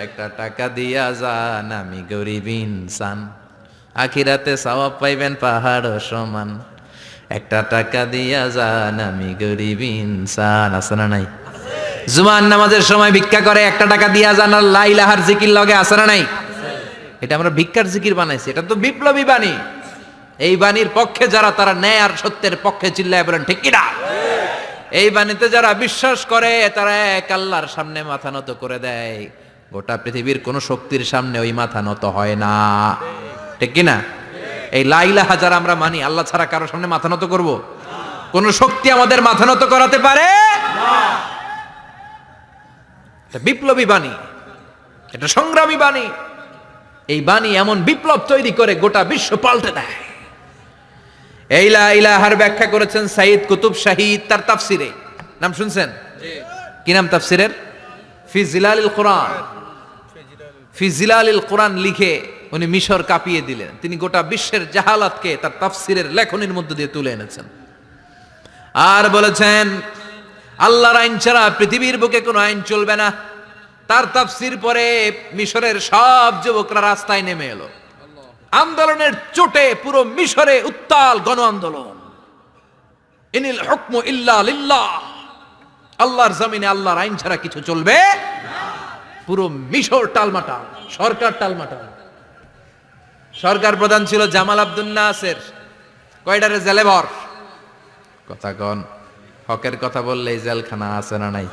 একটা টাকা দিয়া যান, আমি গরিব ইনসান, আখিরাতে সওয়াব পাইবেন পাহাড় সমান। একটা টাকা দিয়া যান, আমি গরিব ইনসান, আছে না নাই? জুমার নামাজের সময় ভিক্ষা করে, একটা টাকা দিয়া যান, আর লা ইলাহার জিকির লগে, আছে না নাই? এটা আমরা ভিক্ষার জিকির বানাইছি, এটা তো বিপ্লবী বাণী। এই বাণীর পক্ষে যারা, তারা ন্যায় আর সত্যের পক্ষে চিল্লায় বলেন ঠিক কিনা? এই বাণীতে যারা বিশ্বাস করে, তারা এক আল্লাহর সামনে মাথা নত করে দেয়। গোটা পৃথিবীর কোন শক্তির সামনে ওই মাথা নত হয় না, ঠিক কিনা? এই লা ইলাহা যারা আমরা মানি, আল্লাহ ছাড়া কারো সামনে মাথা নত করব? কোন শক্তি আমাদের মাথা নত করাতে পারে না। এটা বিপ্লবী বাণী, এটা সংগ্রামী বাণী। এই বাণী এমন বিপ্লব তৈরি করে গোটা বিশ্ব পাল্টে দেয়। এই লা ইলাহার ব্যাখ্যা করেছেন সাইয়্যিদ কুতুব শাহীদ তার তাফসিরে। নাম শুনছেন? কি নাম তাফসিরের? ফি জিলালিল কোরআন। ফি জিলালিল কোরআন লিখে উনি মিশর কাঁপিয়ে দিলেন। তিনি গোটা বিশ্বের জাহালাতকে তার তাফসিরের লেখনীর মধ্য দিয়ে তুলে এনেছেন। আর বলেছেন, আল্লাহর আইন ছাড়া পৃথিবীর বুকে কোনো আইন চলবে না। তার তাফসির পরে মিশরের সব যুবকরা রাস্তায় নেমে এলো। আন্দোলনের চোটে পুরো মিশরে উত্তাল গণ আন্দোলন। ইনিল হুকমু ইল্লা লিল্লাহ, আল্লাহর জমিনে আল্লাহর আইন ছাড়া কিছু চলবে না। পুরো মিশর টালমাটাল, সরকার টালমাটাল। সরকার প্রধান ছিল জামাল আব্দুল নাসের। কয়টারে জেলে ভর? কথা কন। হকের কথা বললেই জেলখানা আছে না নাই?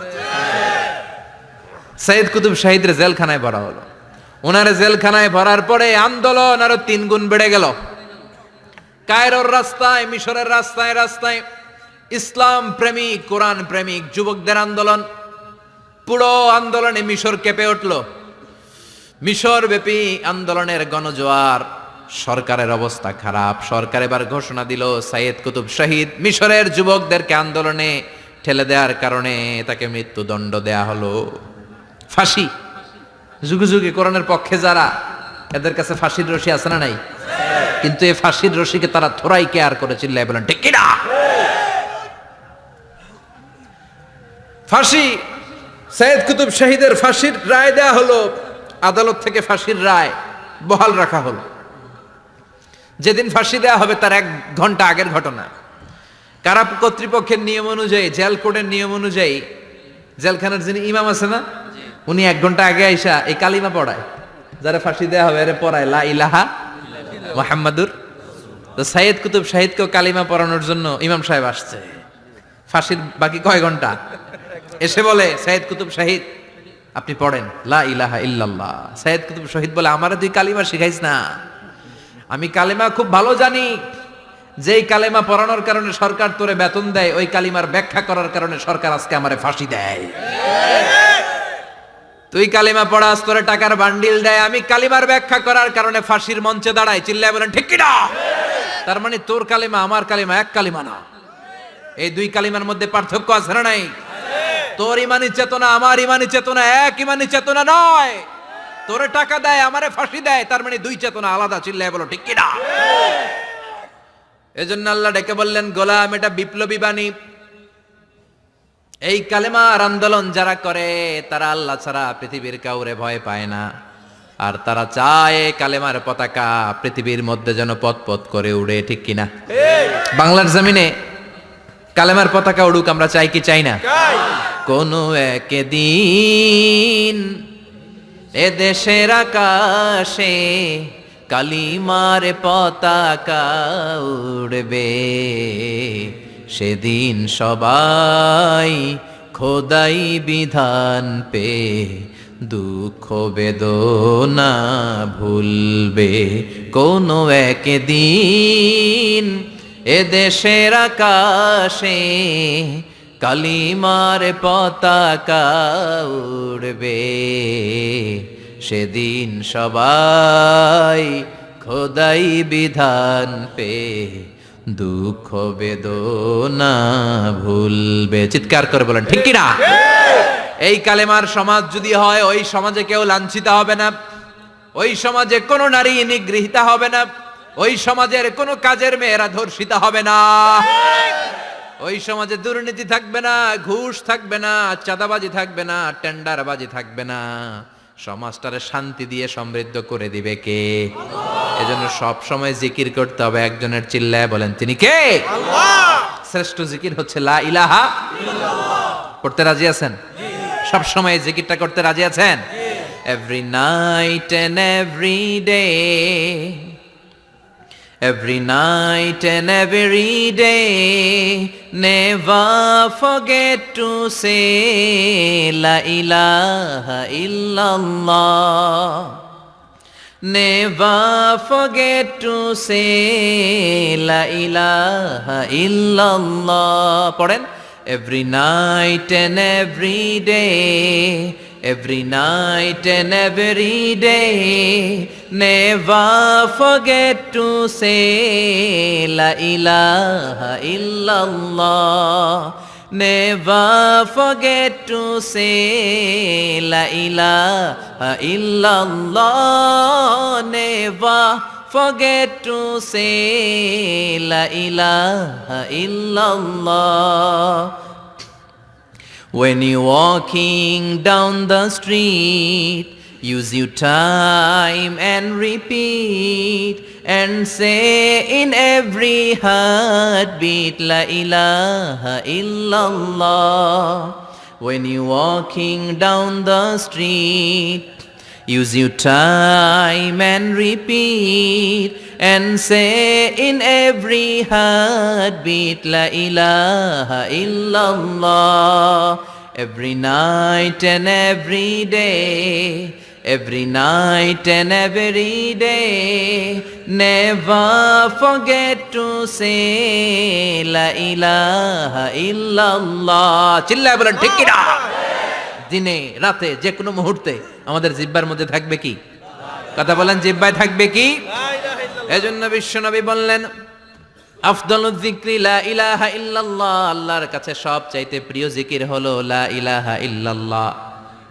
সাইয়্যিদ কুতুব শাহীদের জেলখানায় ভরা হলো। ওনারে জেলখানায় ভরার পরে আন্দোলন আরো 3 গুণ বেড়ে গেল। কায়রোর রাস্তায়, মিশরের রাস্তায় রাস্তায় ইসলাম প্রেমিক, কোরআন প্রেমিক যুবকদের আন্দোলন। পুরো আন্দোলনে মিশর কেঁপে উঠল। মিশর ব্যাপী আন্দোলনের গণজোয়ার। সরকারের অবস্থা খারাপ। সরকার এবার ঘোষণা দিল, সাইয়্যিদ কুতুব শাহীদ মিশরের যুবকদেরকে আন্দোলনে ঠেলে দেওয়ার কারণে তাকে মৃত্যুদণ্ড দেয়া হলো। ফাঁসি। যুগে যুগে কোরআনের পক্ষে যারা, এদের কাছে ফাঁসির রশি আছে না নাই? কিন্তু এই ফাঁসির রশিকে তারা থোড়াই কেয়ার করে চিল্লায় বলেন ঠিক কিনা? ফাঁসি। সাইয়্যিদ কুতুব শাহীদের ফাঁসির রায় দেয়া হলো। আদালত থেকে ফাঁসির রায় বহাল রাখা হলো। যেদিন ফাঁসি দেয়া হবে তার 1 ঘন্টা আগের ঘটনা। কারা কর্তৃপক্ষের নিয়ম অনুযায়ী, জেল কোডের নিয়ম অনুযায়ী, জেলখানার যিনি ইমাম আছে না, উনি 1 ঘন্টা আগে আইসা এই কালিমা পড়ায়। যারা ফাঁসি দেয়া হবে এরে পড়ায় লা ইলাহা মুহাম্মাদুর। তো সাইয়্যিদ কুতুব শাহীদকেও কালিমা পড়ানোর জন্য ইমাম সাহেব আসছে। ফাঁসির বাকি কয় ঘন্টা, এসে বলে সাইয়্যিদ কুতুব শাহীদ আপনি পড়েন লা ইলাহা ইল্লাল্লাহ। সাইয়্যিদ কুতুব শাহীদ বলে আমারে তুই কালিমা শিখাইস না, আমি কালিমা খুব ভালো জানি। যেই কালিমা পড়ানোর কারণে সরকার তোরে বেতন দেয়, ওই কালিমার ব্যাখ্যা করার কারণে সরকার আজকে আমারে ফাঁসি দেয়। তুই কালিমা পড়াস, তোরে টাকার বান্ডিল দেয়, আমি কালিমার ব্যাখ্যা করার কারণে ফাঁসির মঞ্চে দাঁড়াই, চিল্লায় বলেন ঠিক কি না? তার মানে তোর কালিমা আমার কালিমা এক কালিমা না, এই দুই কালিমার মধ্যে পার্থক্য আছে না নাই? তোর ইমানি চেতনা আমার ইমানি চেতনা এক ইমানি চেতনা নয়। তোরে টাকা দেয়, আমারে ফাঁসি দেয়, তার মানে দুই চেতনা আলাদা, চিল্লায় বলো ঠিক কি না? এজন্য আল্লাহ ডেকে বললেন গোলাম, এটা বিপ্লবী বাণী। এই কালেমার আন্দোলন যারা করে তারা আল্লাহ ছাড়া পৃথিবীর কাউরে ভয় পায় না, আর তারা চায় কালেমার পতাকা পৃথিবীর মধ্যে যেন পথ পথ করে উড়ে, ঠিক কিনা? বাংলার জমিনে কালেমার পতাকা উড়ুক, আমরা চাই কি চাই না? কোনো একদিন এ দেশের আকাশে কালিমার পতাকা উড়বে, সেদিন সবাই খোদাই বিধান পে দুঃখ বেদনা ভুলবে। কোনো একদিন এ দেশের আকাশে কালিমার পতাকা উড়বে, সেদিন সবাই খোদাই বিধান পে দুঃখ বেদনা ভুলবে। চিৎকার করে বলেন ঠিক কি না? এই কালেমার সমাজ যদি হয়, ওই সমাজে কেউ লাঞ্ছিত হবে না, ওই সমাজে কোনো নারী নিগৃহীতা হবে না, ওই সমাজের কোনো কাজের মেয়েরা ধর্ষিত হবে না, ওই সমাজে দুর্নীতি থাকবে না, ঘুষ থাকবে না, চাঁদাবাজি থাকবে না, টেন্ডারবাজি থাকবে না। সমাজটারে শান্তি দিয়ে সমৃদ্ধ করে দিবে কে? এজন্য সব সময় জিকির করতে হবে একজনের, চিল্লায় বলেন তিনি কে? আল্লাহ। শ্রেষ্ঠ জিকির হচ্ছে লা ইলাহা ইল্লাল্লাহ। পড়তে রাজি আছেন? সব সময় জিকিরটা করতে রাজি আছেন? Every night and every day, every night and every day, never forget to say la ilaha illallah, never forget to say la ilaha illallah. পড়েন, every night and every day, every night and every day, never forget to say la ilaha illallah, never forget to say la ilaha illallah, never forget to say la ilaha illallah. When you're walking down the street, use your time and repeat, and say in every heartbeat la ilaha illallah. When you're walking down the street, use your time and repeat, and say in every heartbeat la ilaha illallah. Every night and every day, every night and every day, never forget to say la ilaha illallah. চিল্লায় বলেন ঠিক কি না? দিনে রাতে যে কোনো মুহূর্তে আমাদের জিহ্বার মধ্যে থাকবে কি? কথা বলেন, জিহ্বায় থাকবে কি? এজন্য বিশ্বনবী বললেন আফদালুয যিকরি লা ইলাহা ইল্লাল্লাহ, আল্লাহর কাছে সবচাইতে প্রিয় জিকির হলো লা ইলাহা ইল্লাল্লাহ।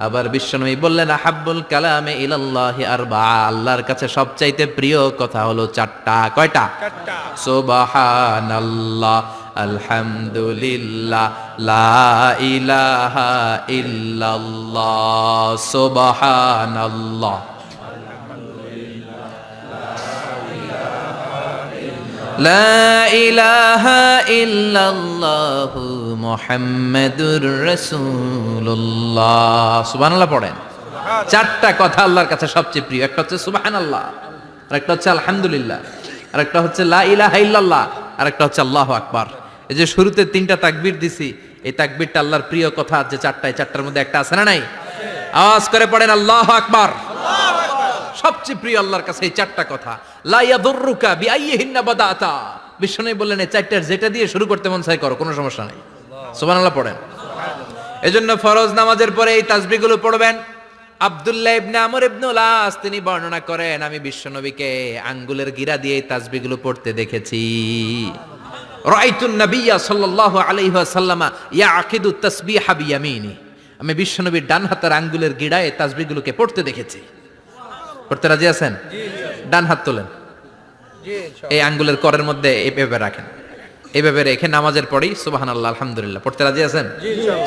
আবার বিশ্বনবী বললেন আহাব্বুল কালামে ইলাল্লাহি আরবাআ, আল্লাহর কাছে সবচাইতে প্রিয় কথা হলো চারটা। কয়টা? চারটা। সুবহানাল্লাহ, আলহামদুলিল্লাহ, লা ইলাহা ইল্লাল্লাহ। সুবহানাল্লাহ, লা ইলাহা ইল্লাল্লাহু মুহাম্মাদুর রাসূলুল্লাহ। সুবহানাল্লাহ পড়েন। চারটা কথা আল্লাহর কাছে সবচেয়ে প্রিয়, একটা হচ্ছে সুবহানাল্লাহ, আর একটা হচ্ছে আলহামদুলিল্লাহ, আর একটা হচ্ছে লা ইলাহা ইল্লাল্লাহ, আর একটা হচ্ছে আল্লাহু আকবার। এই যে শুরুতে তিনটা তাকবীর দিছি, এই তাকবীরটা আল্লাহর প্রিয় কথা যে চারটা, এই চারটার মধ্যে একটা আছে না নাই? আওয়াজ করে পড়েন আল্লাহু আকবার। সবচেয়ে প্রিয় আল্লাহর কাছে এই চারটা কথা। লা ইয়াদুররুকা বিআইয়িহিন্না বাদাতা, বিশ্বনবী বললেন এই চারটার যেটা দিয়ে শুরু করতে মন চায় করো, কোনো সমস্যা নাই। সুবহানাল্লাহ পড়েন। এজন্য ফরজ নামাজের পরে এই তাসবিহগুলো পড়বেন। আব্দুল্লাহ ইবনে আমর ইবনে আস তিনি বর্ণনা করেন, আমি বিশ্বনবীকে আঙ্গুলের গিরা দিয়ে এই তাসবিহগুলো পড়তে দেখেছি। রাআইতুন নাবিয়্যা সাল্লাল্লাহু আলাইহি ওয়াসাল্লাম ইয়াকিদু তাসবিহা বিয়ামিনি, আমি বিশ্বনবীর ডান হাতের আঙ্গুলের গিরায় তাসবিহগুলোকে পড়তে দেখেছি। পড়তে রাজি আছেন? ডান হাত তোলেন, জি এই আঙ্গুলের করের মধ্যে এইভাবে রাখেন, এইভাবে রেখে নামাজের পরেই সুবহানাল্লাহ আলহামদুলিল্লাহ পড়তে রাজি আছেন?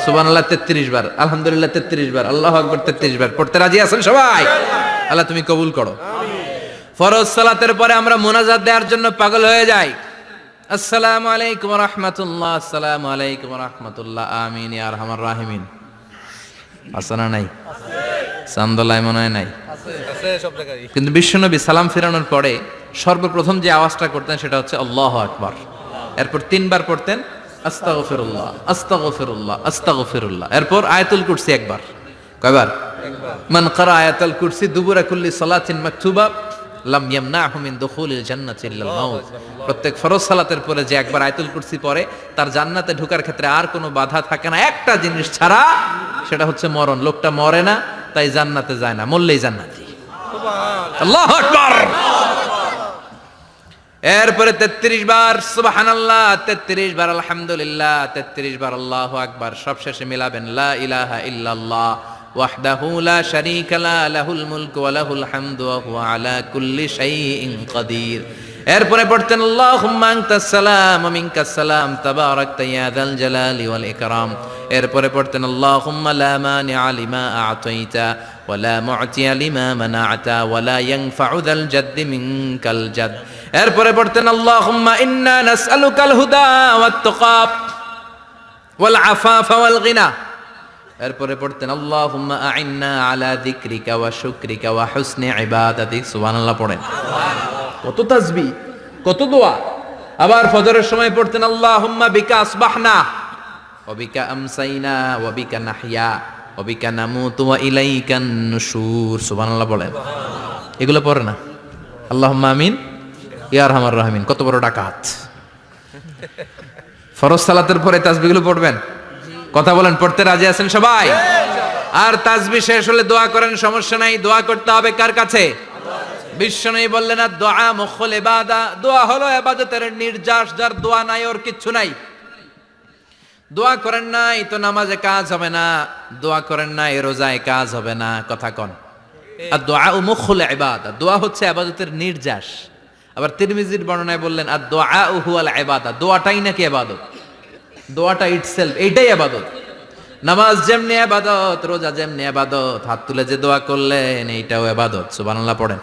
সুবহানাল্লাহ 33 বার, আলহামদুলিল্লাহ 33 বার, আল্লাহু আকবার 33 বার পড়তে রাজি আছেন সবাই? আল্লাহ তুমি কবুল করো। ফরজ সালাতের পরে আমরা মুনাজাত দেওয়ার জন্য পাগল হয়ে যাই। আসসালামু আলাইকুম ওয়া রাহমাতুল্লাহ, আসসালামু আলাইকুম ওয়া রাহমাতুল্লাহ, আমিন ইয়া আরহামার রাহিমিন। আসনা নাই? চান্দলায় মনে হয় নাই। আছে সব জায়গায়। কিন্তু বিশ্বনবী সালাম ফেরানোর পরে সর্বপ্রথম যে আওয়াজটা করতেন সেটা হচ্ছে আল্লাহু আকবার। এরপর 3 বার পড়তেন আস্তাগফিরুল্লাহ আস্তাগফিরুল্লাহ আস্তাগফিরুল্লাহ। এরপর আয়াতুল কুরসি একবার। কয়বার? মান ক্বারা আয়াতুল কুরসি দুবুরা কুল্লি সালাতিন মাকতুবা লাম ইয়ামনাহু মিন দুখুলিল জান্নাতি ইল্লাল মাউত। প্রত্যেক ফরজ সালাতের পরে যে একবার আয়াতুল কুরসি পড়ে তার জান্নাতে ঢোকার ক্ষেত্রে আর কোনো বাধা থাকে না, একটা জিনিস ছাড়া, সেটা হচ্ছে মরণ। লোকটা মরে না তাই জান্নাতে যায় না, মরলেই জান্নাতি। সুবহানাল্লাহ। আল্লাহু আকবার। এরপরে 33 বার সুবহানাল্লাহ, 33 বার আলহামদুলিল্লাহ, 33 বার আল্লাহু আকবার। সবশেষে মিলাবেন লা ইলাহা ইল্লাল্লাহ ওয়াহদাহু লা শারীকা লা লাহুল মুলকু ওয়া লাহুল হামদু ওয়া হুয়া আলা কুল্লি শাইইন কাদির। এরপরে পড়তেন আল্লাহুম্মা আনতাস সালাম ওয়া মিনকাস সালাম তাবারাকতা ইয়া যাল জালালি ওয়াল ইকরাম। এরপরে পড়তেন আল্লাহুম্মা লা মানিআ লিমা আ'তাইতা ওয়া লা মু'তিয়া লিমা মানা'তা ওয়া লা ইয়ানফা'ু যাল জাদ্দি মিনকাল জাদ। এরপরে পড়তেন আল্লাহুম্মা ইন্না নাসআলুকাল হুদা ওয়াত তুকা ওয়াল আফাফা ওয়াল গিনা। এরপরে পড়তেন আল্লাহুম্মা আ'ইন্না আলা যিকরিকা ওয়া শুকরিকা ওয়া হুসনি ইবাদাতিক। সুবহানাল্লাহ পড়েন। কত তাসবিহ, কত দোয়া। আবার ফজরের সময় পড়তেন আল্লাহুম্মা বিকা আসবাহনা ওয়া বিকা আমসাইনা ওয়া বিকা নাহইয়া ওয়া বিকা নামুতু ওয়া ইলাইকান নুশুর। সুবহানাল্লাহ বলেন। এগুলো পড়ে না? আল্লাহুম্মা আমিন ইয়া আরহামার রাহিমিন। কত বড় ডাকাত। ফরজ সালাতের পরে তাসবিহগুলো পড়বেন? কথা বলেন, পড়তে রাজি আছেন সবাই? আর তাসবিহ শেষ হলে দোয়া করেন, সমস্যা নাই। দোয়া করতে হবে কার কাছে? বিশ্বনবী বললেন না, দোয়া মুখল ইবাদা, দোয়া হলো ইবাদতের নির্যাস। যার দোয়া নাই ওর কিচ্ছু নাই। দোয়া করেন নাই তো নামাজে কাজ হবে না, দোয়া করেন নাই রোজায় কাজ হবে না। কথা কন। আর দোয়া মুখল ইবাদা, দোয়া হচ্ছে ইবাদতের নির্যাস। আবার তিরমিজির বর্ণনায় বললেন আর দোয়া হুয়াল ইবাদা, দোয়াটাই নাকি ইবাদত। দোয়াটা ইটসেলফ এইটাই ইবাদত। নামাজ যেমনি ইবাদত, রোজা যেমনি ইবাদত, হাত তুলে যে দোয়া করলেন এইটাও ইবাদত। সুবহানাল্লাহ পড়েন।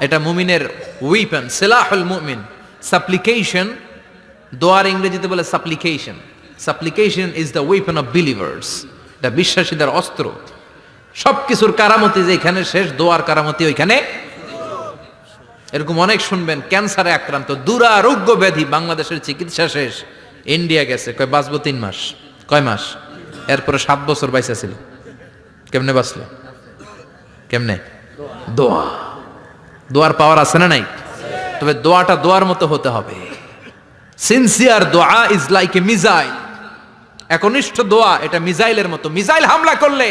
এটা মুমিনের উইপন, সিলাহুল মুমিন। সাপ্লিকেশন, দোয়ার ইংরেজিতে বলে সাপ্লিকেশন। সাপ্লিকেশন is the weapon of believers. এটা বিশ্বাসীদের অস্ত্র। সবকিছুর কারামতি যেখানে শেষ, দোয়ার কারামতি ওইখানে। এরকম অনেক শুনবেন ক্যান্সারে আক্রান্ত, দুরারোগ্য ব্যাধি, বাংলাদেশের চিকিৎসা শেষ, ইন্ডিয়া গেছে, কয় বাঁচবো 3 মাস। কয় মাস? এরপরে 7 বছর বাইসা ছিল। কেমনে বাঁচলো? কেমনে? দোয়া। দোয়ার পাওয়ার আছে না নাই? তবে দোয়াটা দোয়ার মতো হতে হবে। সিনসিয়ার দোয়া ইজ লাইক এ মিসাইল। একনিষ্ঠ দোয়া এটা মিসাইলের মতো। মিসাইল হামলা করলে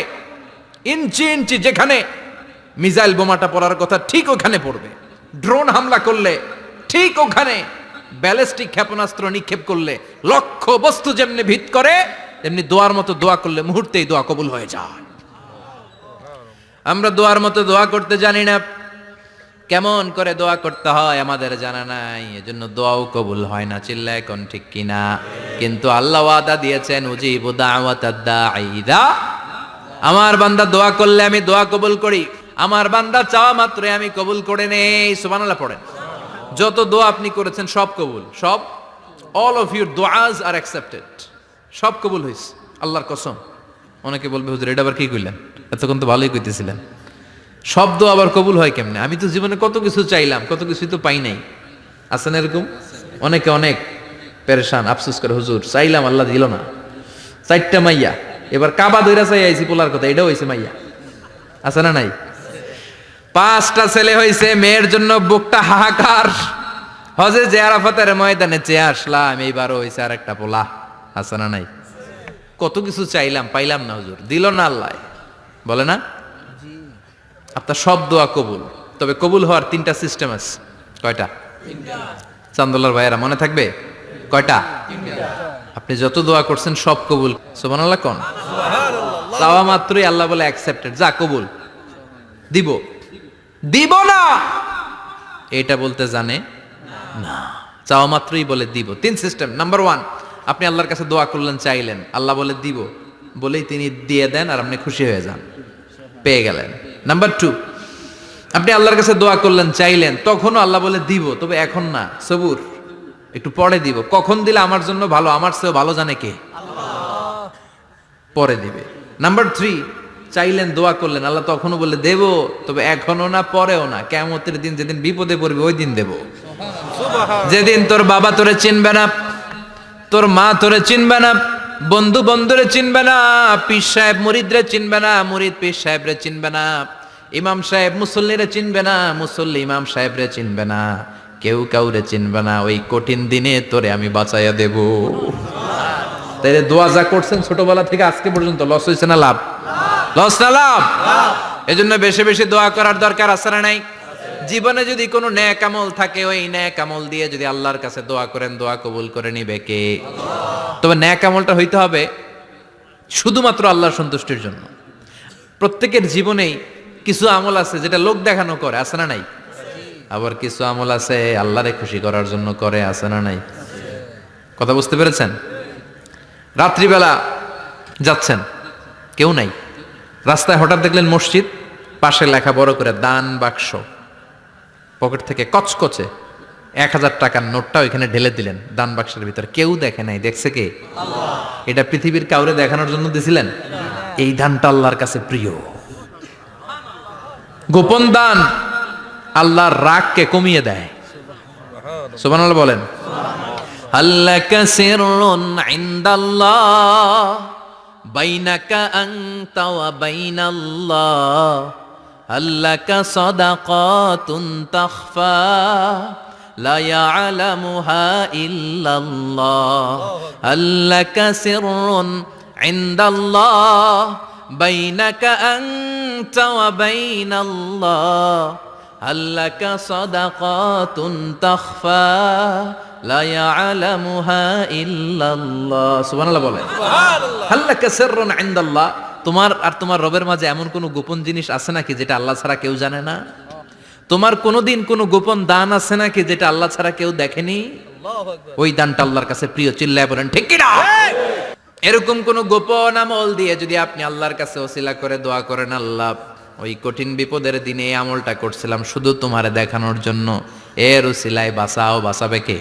ইঞ্চি ইঞ্চি যেখানে মিসাইল বোমাটা পড়ার কথা ঠিক ওখানে পড়বে। ড্রোন হামলা করলে ঠিক ওখানে, ব্যালিস্টিক ক্ষেপণাস্ত্র নিক্ষেপ করলে লক্ষ্য বস্তু যেমনি ভিত করে, তেমনি দোয়ার মতো দোয়া করলে মুহূর্তেই দোয়া কবুল হয়ে যায়। আমরা দোয়ার মতো দোয়া করতে জানি না। কেমন করে দোয়া করতে হয় আমাদের জানা নাই, এজন্য দোয়াও কবুল হয় না। চিল্লা এখন ঠিক কিনা? কিন্তু আল্লাহ ওয়াদা দিয়েছেন উজিবু দাওয়াতাদ দাঈ ইযা, আমার বান্দা দোয়া করলে আমি দোয়া কবুল করি। আমার বান্দা চাওয়া মাত্রই আমি কবুল করে নেই। সুবহানাল্লাহ পড়েন। যত দোয়া আপনি করেছেন সব কবুল, সব। অল অফ ইউর দোয়াজ আর অ্যাকসেপ্টেড। সব কবুল হয়েছে আল্লাহর কসম। অনেকে বলবে হুজুর এটা আবার কি কইলেন, এতক্ষণ তো ভালোই কইতেছিলেন। সব দোয়া আবার কবুল হয় কেমনে? আমি তো জীবনে কত কিছু চাইলাম, কত কিছুই তো পাই নাই। আছেন এরকম অনেকে? অনেক পেরেশান, আফসোস করে হুজুর চাইলাম আল্লাহ দিল না। 4টা মাইয়া, এবার কাবা দইরা চাই আইছি পোলার কথা, এটাও হয়েছে মাইয়া। আছে না নাই? 5টা ছেলে হয়েছে, মেয়ের জন্য বুকটা হাহাকার। হজে যে আরাফাতের ময়দানে চেয়ে আসলাম, এইবারও হয়েছে আর একটা পোলা। আছে না নাই? কত কিছু চাইলাম, পাইলাম না হুজুর, দিল না আল্লাহ। বলে না? আপনার সব দোয়া কবুল। তবে কবুল হওয়ার 3টা সিস্টেম আছে। কয়টা? চান্দোলার ভাইয়েরা মনে থাকবে? কয়টা? আপনি যত দোয়া করছেন সব কবুল। সুবহানাল্লাহ কোন? চাওয়া মাত্রই আল্লাহ বলে অ্যাকসেপ্টেড, যা কবুল, দিব দিব না এটা বলতে জানে না, চাওয়া মাত্রই বলে দিব। 3 সিস্টেম। নাম্বার 1, আপনি আল্লাহর কাছে দোয়া করলেন, চাইলেন, আল্লাহ বলে দিব, বলেই তিনি দিয়ে দেন আর আপনি খুশি হয়ে যান, পেয়ে গেলেন। নাম্বার 2, আপনি আল্লাহর কাছে দোয়া করলেন, চাইলেন, তখনও আল্লাহ বলে দিব, তবে এখন না, সবুর, একটু পরে দিব। কখন দিলে আমার জন্য ভালো, আমার চেয়েও ভালো জানে কে? পরে দিবে। নাম্বার 3, চাইলেন, দোয়া করলেন, আল্লাহ তখনও বলে দেব, তবে এখনো না, পরেও না, কিয়ামতের দিন যেদিন বিপদে পড়বে ওই দিন দেব। যেদিন তোর বাবা তোরে চিনবে না, তোর মা তোরে চিনবে না, বন্ধু বন্ধুরে চিনবে না, পীর সাহেব মুরিদরে চিনবে না, মুরিদ পীর সাহেবরে চিনবে না, ইমাম সাহেব মুসল্লিরে চিনবে না, মুসল্লি ইমাম সাহেবরে চিনবে না, কেউ কাউরে চিনবে না। ওই কঠিন দিনে তোরে আমি বাঁচাইয়া দেব। তাই দোয়া যা করছেন ছোটবেলা থেকে আজকে পর্যন্ত, লস হয়েছে না লাভ? লস না লাভ? এজন্য বেশি বেশি দোয়া করার দরকার আছে না নাই? জীবনে যদি কোনো নেক আমল থাকে, ওই নেক আমল দিয়ে যদি আল্লাহর কাছে দোয়া করেন, দোয়া কবুল করে নিবে কে? তবে নেক আমলটা হইতে হবে শুধুমাত্র আল্লাহর সন্তুষ্টির জন্য। প্রত্যেকের জীবনেই কিছু আমল আছে যেটা লোক দেখানো করে, আছে না নাই? আবার কিছু আমল আছে আল্লাহরে খুশি করার জন্য করে, আছে না নাই? কথা বুঝতে পেরেছেন? রাত্রিবেলা যাচ্ছেন, কেউ নাই, রাস্তায় হঠাৎ দেখলেন মসজিদ, পাশে লেখা বড় করে দান বাক্স, পকেট থেকে কচকচে 1000 টাকার নোটটা ওইখানে ঢেলে দিলেন দান বাক্সের ভিতরে। কেউ দেখে নাই, দেখছে কে? এটা পৃথিবীর কাউরে দেখানোর জন্য দিছিলেন? এই দানটা আল্লাহর কাছে প্রিয়। গোপন দান আল্লাহর রাগকে কমিয়ে দেয়। সুবহানাল্লাহ বলেন। আল্লাকা সিররুন ইনদাল্লাহ বাইনাকা আনতা ওয়া বাইনাল্লাহ, আল্লাকা সাদাকাতুন তাখফা লা ইয়ালামুহা ইল্লাল্লাহ, আল্লাকা সিররুন ইনদাল্লাহ বাইনাকা আনতা ওয়া বাইনাল্লাহ, আল্লাকা সাদাকাতুন তাখফা লা ইয়ালামুহা ইল্লাল্লাহ। সুবহানাল্লাহ বলেন। আল্লাকা সিররুন ইনদাল্লাহ, তোমার আর তোমার রবের মাঝে এমন কোন গোপন জিনিস আছে নাকি যেটা আল্লাহ ছাড়া কেউ জানে না? তোমার কোনোদিন কোনো গোপন দান আছে নাকি যেটা আল্লাহ ছাড়া কেউ দেখেনি? ওই দানটা আল্লাহর কাছে প্রিয়। চিল্লায় বলেন ঠিক কি না? এরকম কোন গোপন আমল দিয়ে যদি আপনি আল্লাহর কাছে ওসিলা করে দোয়া করেন, আল্লাহ ওই কঠিন বিপদের দিনে এই আমলটা করছিলাম শুধু তোমারে দেখানোর জন্য, এর ওসিলায় বাঁচাও, বাঁচাবে কে?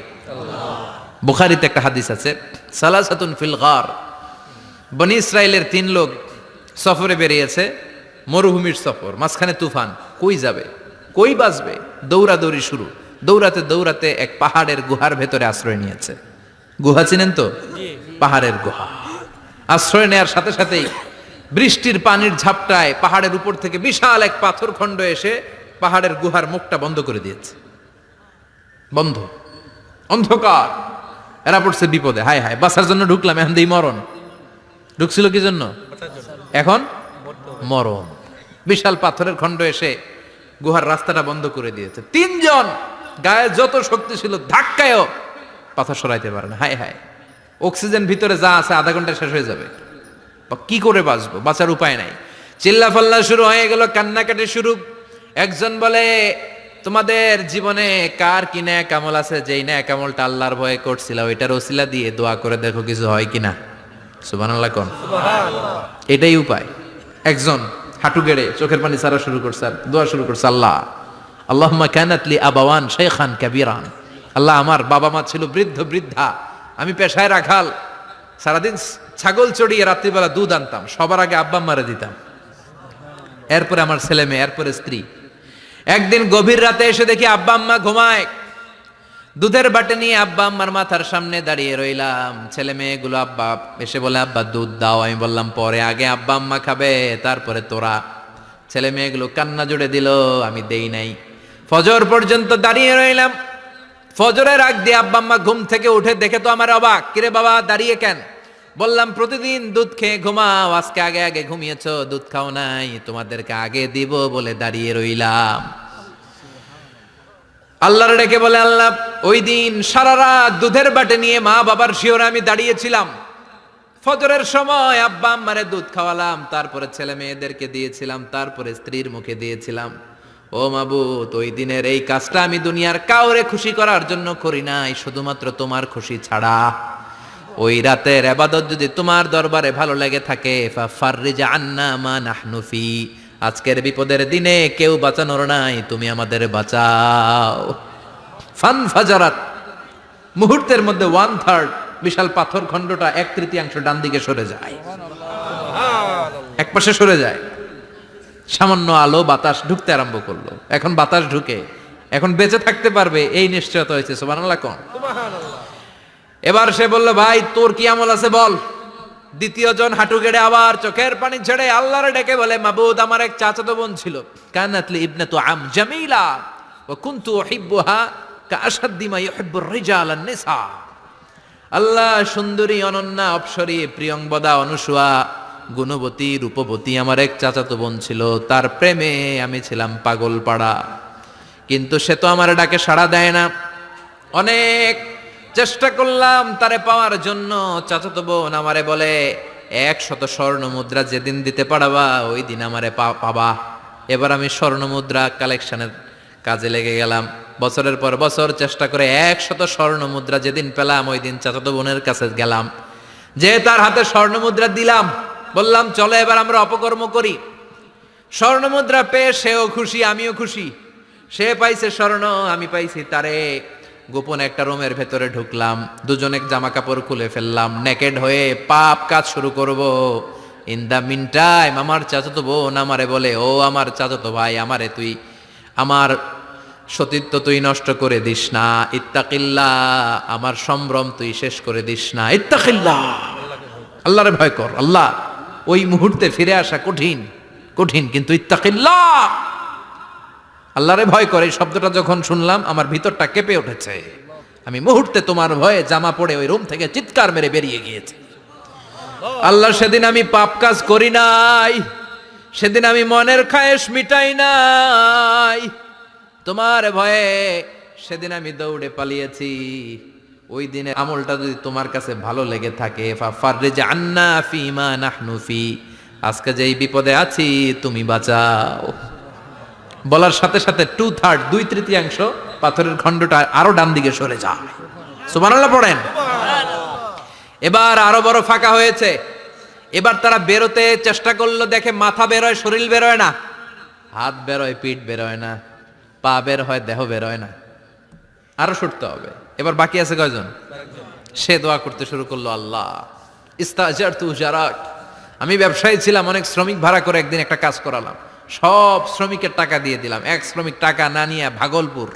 বুখারীতে একটা হাদিস আছে, সালাসাতুন ফিল গার, বনি ইসরাইলের 3 লোক সফরে বেরিয়েছে, মরুভূমির সফর, মাঝখানে তুফান, কই যাবে, কই বাঁচবে, দৌড়াদৌড়ি শুরু, দৌড়াতে দৌড়াতে এক পাহাড়ের গুহার ভেতরে আশ্রয় নিয়েছে। গুহা চিনেন তো? পাহাড়ের গুহা। আশ্রয় নেওয়ার সাথে সাথেই বৃষ্টির পানির ঝাপটায় পাহাড়ের উপর থেকে বিশাল এক পাথর খণ্ড এসে পাহাড়ের গুহার মুখটা বন্ধ করে দিয়েছে। বন্ধ, অন্ধকার, এরা পড়ছে বিপদে। হায় হায়, বাঁচার জন্য ঢুকলাম, এখন দেই মরণ। ঢুকছিল কি জন্য? এখন মরণ। বিশাল পাথরের খণ্ড এসে গুহার রাস্তাটা বন্ধ করে দিয়েছে। 3 জন গায়ে যত শক্তি ছিল ধাক্কায়ও পাথর সরাইতে পারে না। হায় হায়, অক্সিজেন ভিতরে যা আছে আধা ঘন্টা শেষ হয়ে যাবে, কি করে বাঁচবো? বাঁচার উপায় নাই। চিল্লা ফাল্লা শুরু হয়ে গেল, কান্নাকাটি শুরু। একজন বলে, তোমাদের জীবনে কার কি নেক আমল আছে, যেই নেক আমলটা আল্লাহর ভয়ে করছিল ওইটার ওসিলা দিয়ে দোয়া করে দেখো কিছু হয় কিনা। সুবহানাল্লাহ কোন? এটাই উপায়। একজন হাঁটু গেড়ে চোখের পানি ছাড়া শুরু করছে, দোয়া শুরু করছে, আল্লাহ আল্লাহুম্মা কানাত লি আবাওয়ান শাইখান কাবীরান, আল্লাহ আমার বাবা মা ছিল বৃদ্ধ বৃদ্ধা, আমি পেশায় রাখাল, সারাদিন ছাগল চড়িয়ে রাত্রিবেলা দুধ আনতাম, সবার আগে আব্বা আম্মারে দিতাম, এরপরে আমার ছেলে মেয়ে, এরপরে স্ত্রী। একদিন গভীর রাতে এসে দেখি আব্বা আম্মা ঘুমায়, দুধের বাটি নিয়ে আব্বা আম্মার মাথার সামনে দাঁড়িয়ে রইলাম। ছেলে মেয়েগুলো আব্বা এসে বলে, আব্বা দুধ দাও। আমি বললাম পরে, আগে আব্বা আম্মা খাবে, তারপরে তোরা। ছেলে মেয়েগুলো কান্না জুড়ে দিল, আমি দেই নাই। ফজর পর্যন্ত দাঁড়িয়ে রইলাম। ফজরের আগ দিয়ে আব্বা আম্মা ঘুম থেকে উঠে দেখে তো আমার অবাক, কিরে বাবা দাঁড়িয়ে কেন? বললাম প্রতিদিন দুধ খেয়ে ঘুমাও, আজকে আগে আগে ঘুমিয়েছো, দুধ খাও নাই, তোমাদেরকে আগে দিব বলে দাঁড়িয়ে রইলাম। আল্লাহর ডেকে বলে, আল্লাহ ওই দিন সারা রাত দুধের বাটে নিয়ে মা বাবার শিওরে আমি দাঁড়িয়েছিলাম। ফজরের সময় আব্বা আম্মারে দুধ খাওয়ালাম, তারপরে ছেলে মেয়েদেরকে দিয়েছিলাম, তারপরে স্ত্রীর মুখে দিয়েছিলাম। ও মাবুদ, ওই দিনের এই কাজটা আমি দুনিয়ার কাউরে খুশি করার জন্য করি নাই, শুধুমাত্র তোমার খুশি ছাড়া। ওই রাতের ইবাদত যদি তোমার দরবারে ভালো লেগে থাকে, ফাফাররিজ আন্না মা নাহনু ফি, আজকের বিপদের দিনে কেউ বাঁচানোর নাই, তুমি আমাদের বাঁচাও। ফানফাজারাত, মুহূর্তের মধ্যে 1/3 বিশাল পাথর খণ্ডটা 1/3 ডান দিকে সরে যায়, এক পাশে সরে যায়। সামান্য আলো বাতাস ঢুকতে আরম্ভ করলো। এখন বাতাস ঢুকে এখন বেঁচে থাকতে পারবে এই নিশ্চয়তা হয়েছে। সুবহানাল্লাহ কোন। এবার সে বলল, ভাই তোর কি আমল আছে বল। দ্বিতীয় জন হাঁটু গেড়ে আবার চোখের পানি ছেড়ে আল্লাহরে ডেকে বলে, মাবুদ আমার এক চাচাতো বোন ছিল, কানাতলি ইবনাতু আম জামিলা ওয়া কুনতু উহিব্বুহা কাআশাদ্দি মা ইউহিব্বুর রিজাল আন-নিসা। আল্লাহ, সুন্দরী, অনন্যা, অপ্সরী, প্রিয়ংবদা, অনুসুয়া, গুণবতী, রূপবতী আমার এক চাচাতো বোন ছিল, তার প্রেমে আমি ছিলাম পাগল পাড়া, কিন্তু সে তো আমার ডাকে সাড়া দেয় না। অনেক চেষ্টা করলাম তারে পাওয়ার জন্য। চাচাতো বোন আমারে বলে, 100 স্বর্ণ মুদ্রা যেদিন দিতে পারবা ওই দিন আমারে পাবা। এবার আমি স্বর্ণ মুদ্রা কালেকশনের কাজে লেগে গেলাম। বছরের পর বছর চেষ্টা করে 100 স্বর্ণ মুদ্রা যেদিন পেলাম ওই দিন চাচাতো বোনের কাছে গেলাম, যে তার হাতে স্বর্ণ মুদ্রা দিলাম, বললাম চলো এবার আমরা অপকর্ম করি। স্বর্ণ মুদ্রা পেয়ে সেও খুশি, আমিও খুশি। সে পাইছে স্বর্ণ, আমি পাইছি তারে। গোপন একটা রুমের ভেতরে ঢুকলাম, দুজনে জামা কাপড় খুলে ফেললাম, নেকেড হয়ে পাপ কাজ শুরু করব। ইন দা মিন টাইম আমার চাচাতো বোন আমারে বলে, ও আমার চাচাতো ভাই, আমারে তুই আমার সতীত্ব তুই নষ্ট করে দিস না, ইত্তাকিল্লাহ, আমার সম্ভ্রম তুই শেষ করে দিস না, ইত্তাকিল্লাহ, আল্লাহরে ভয় কর। আল্লাহ, ওই মুহূর্তে ফিরে আসা কঠিন কঠিন, কিন্তু ইত্তাকিল্লাহ, আল্লাহরে ভয় করে, এই শব্দটা যখন শুনলাম আমার ভিতরটা কেঁপে উঠেছে। আমি মুহূর্তে তোমার ভয়ে জামা পড়ে ওই রুম থেকে চিৎকার মেরে বেরিয়ে গিয়েছি। আল্লাহ, সেদিন আমি পাপ কাজ করি নাই, সেদিন আমি মনের খায়েশ মিটাই নাই, তোমার ভয়ে সেদিন আমি দৌড়ে পালিয়েছি। ওই দিনের আমলটা যদি তোমার কাছে ভালো লেগে থাকে, ফাফাররিজ আন্না ফিমা নাহনু ফি, আজকে যেই বিপদে আছি তুমি বাঁচাও। বলার সাথে সাথে 2/3 2/3 পাথরের খণ্ডটা আরো ডান দিকে সরে যায়। সুবহানাল্লাহ পড়েন। এবার আরো বড় ফাঁকা হয়েছে। এবার তারা বেরোতে চেষ্টা করলো, দেখে মাথা বেরোয়, শরীর বেরোয় না, হাত বেরোয়, পিঠ বেরোয় না, পা বের হয়, দেহ বেরোয় না, আরো ছুটতে হবে। এবার বাকি আছে কয়জন? সে দোয়া করতে শুরু করলো, আল্লাহ ইস্তাজারতু জারাক, আমি ব্যবসায়ী ছিলাম, অনেক শ্রমিক ভাড়া করে একদিন একটা কাজ করালাম, সব শ্রমিকের টাকা দিয়ে দিলাম। এক শ্রমিক টাকা না নিয়ে ভাগলপুর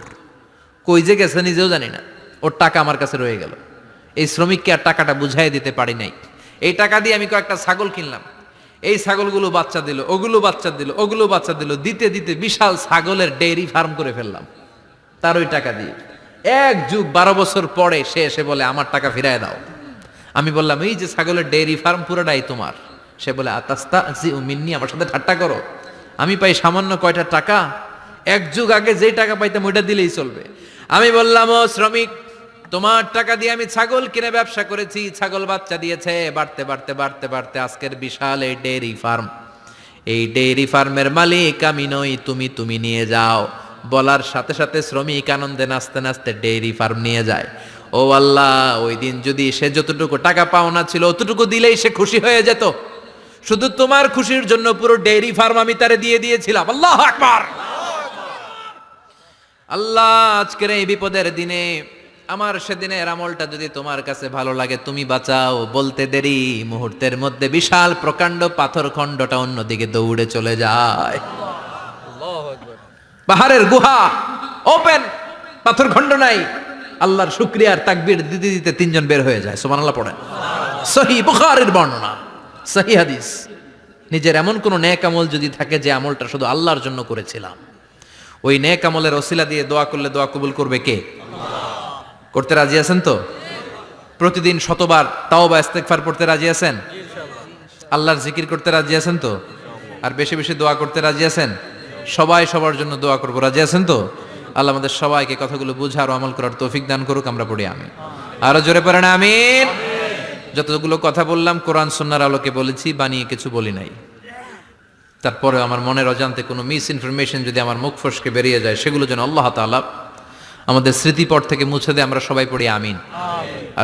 কই যে গেছে নিজেও জানি না, ওর টাকা আমার কাছে রয়ে গেল। এই শ্রমিককে আর টাকাটা বুঝাই দিতে পারি নাই। এই টাকা দিয়ে আমি কয়েকটা ছাগল কিনলাম, এই ছাগলগুলো বাচ্চা দিল, ওগুলো বাচ্চা দিল, ওগুলো বাচ্চা দিল, দিতে দিতে বিশাল ছাগলের ডেইরি ফার্ম করে ফেললাম তার ওই টাকা দিয়ে। 1 যুগ 12 বছর পরে সে এসে বলে, আমার টাকা ফিরায় দাও। আমি বললাম, এই যে ছাগলের ডেইরি ফার্ম পুরোটাই তোমার। সে বলে, আতাস্তাজিউ মিন্নি, আমার সাথে ঠাট্টা করো? আমি পাই সামান্য কয়টা টাকা, 1 যুগ আগে যেই টাকা পাইতাম ওইটা দিলেই চলবে। আমি বললাম, ও শ্রমিক, তোমার টাকা দিয়ে আমি ছাগল কিনে ব্যবসা করেছি, ছাগল বাচ্চা দিয়েছে, বাড়তে বাড়তে বাড়তে বাড়তে আজকের বিশাল এই ডেইরি ফার্ম, এই ডেইরি ফার্মের মালিক আমি নই, তুমি নিয়ে যাও। বলার সাথে সাথে শ্রমিক আনন্দে নাচতে নাচতে ডেইরি ফার্ম নিয়ে যায়। ও আল্লাহ, ওই দিন যদি সে যতটুকু টাকা পাওনা ছিল অতটুকু দিলেই সে খুশি হয়ে যেত, শুধু তোমার খুশির জন্য পুরো ডেইরি ফার্ম আমি তারে দিয়ে দিয়েছিলাম। আল্লাহু আকবার। আল্লাহ, আজকের এই বিপদের দিনে আমার সেদিনের আমলটা যদি তোমার কাছে ভালো লাগে তুমি বাঁচাও। বলতে দেরি, মুহূর্তের মধ্যে বিশাল প্রকাণ্ড পাথর খণ্ডটা অন্যদিকে দৌড়ে চলে যায়। পাহাড়ের গুহা ওপেন, পাথর খণ্ড নাই। আল্লাহর শুকরিয়ার তাকবীর দিতে দিতে 3 জন বের হয়ে যায়। সুবহানাল্লাহ পড়েন। সহিহ বুখারীর বর্ণনা, সহিহ হাদিস। নিজের এমন কোন নেক আমল যদি থাকে যে আমলটা শুধু আল্লাহর জন্য করেছিলাম, ওই নেক আমলের ওসিলা দিয়ে দোয়া করলে দোয়া কবুল করবে কে? করতে রাজি আছেন তো? প্রতিদিন শতবার তাওবা ইস্তেগফার পড়তে রাজি আছেন? আল্লাহর জিকির করতে রাজি আছেন তো? আর বেশি বেশি দোয়া করতে রাজি আছেন? সবাই সবার জন্য দোয়া করবো, রাজি আছেন তো? আল্লাহ আমাদের সবাইকে কথাগুলো বুঝার ও আমল করার তৌফিক দান করুক। আমরা পড়ি আমিন। আরো জোরে পড়েন আমিন। যতগুলো কথা বললাম কোরআন সুন্নাহর আলোকে বলেছি, বানিয়ে কিছু বলি নাই। তারপরে আমার মনের অজান্তে কোনো মিস ইনফরমেশন যদি আমার মুখ ফসকে বেরিয়ে যায়, সেগুলো যেন আল্লাহ তাআলা আমাদের স্মৃতিপট থেকে মুছে দেয়। আমরা সবাই পড়ি আমিন। আর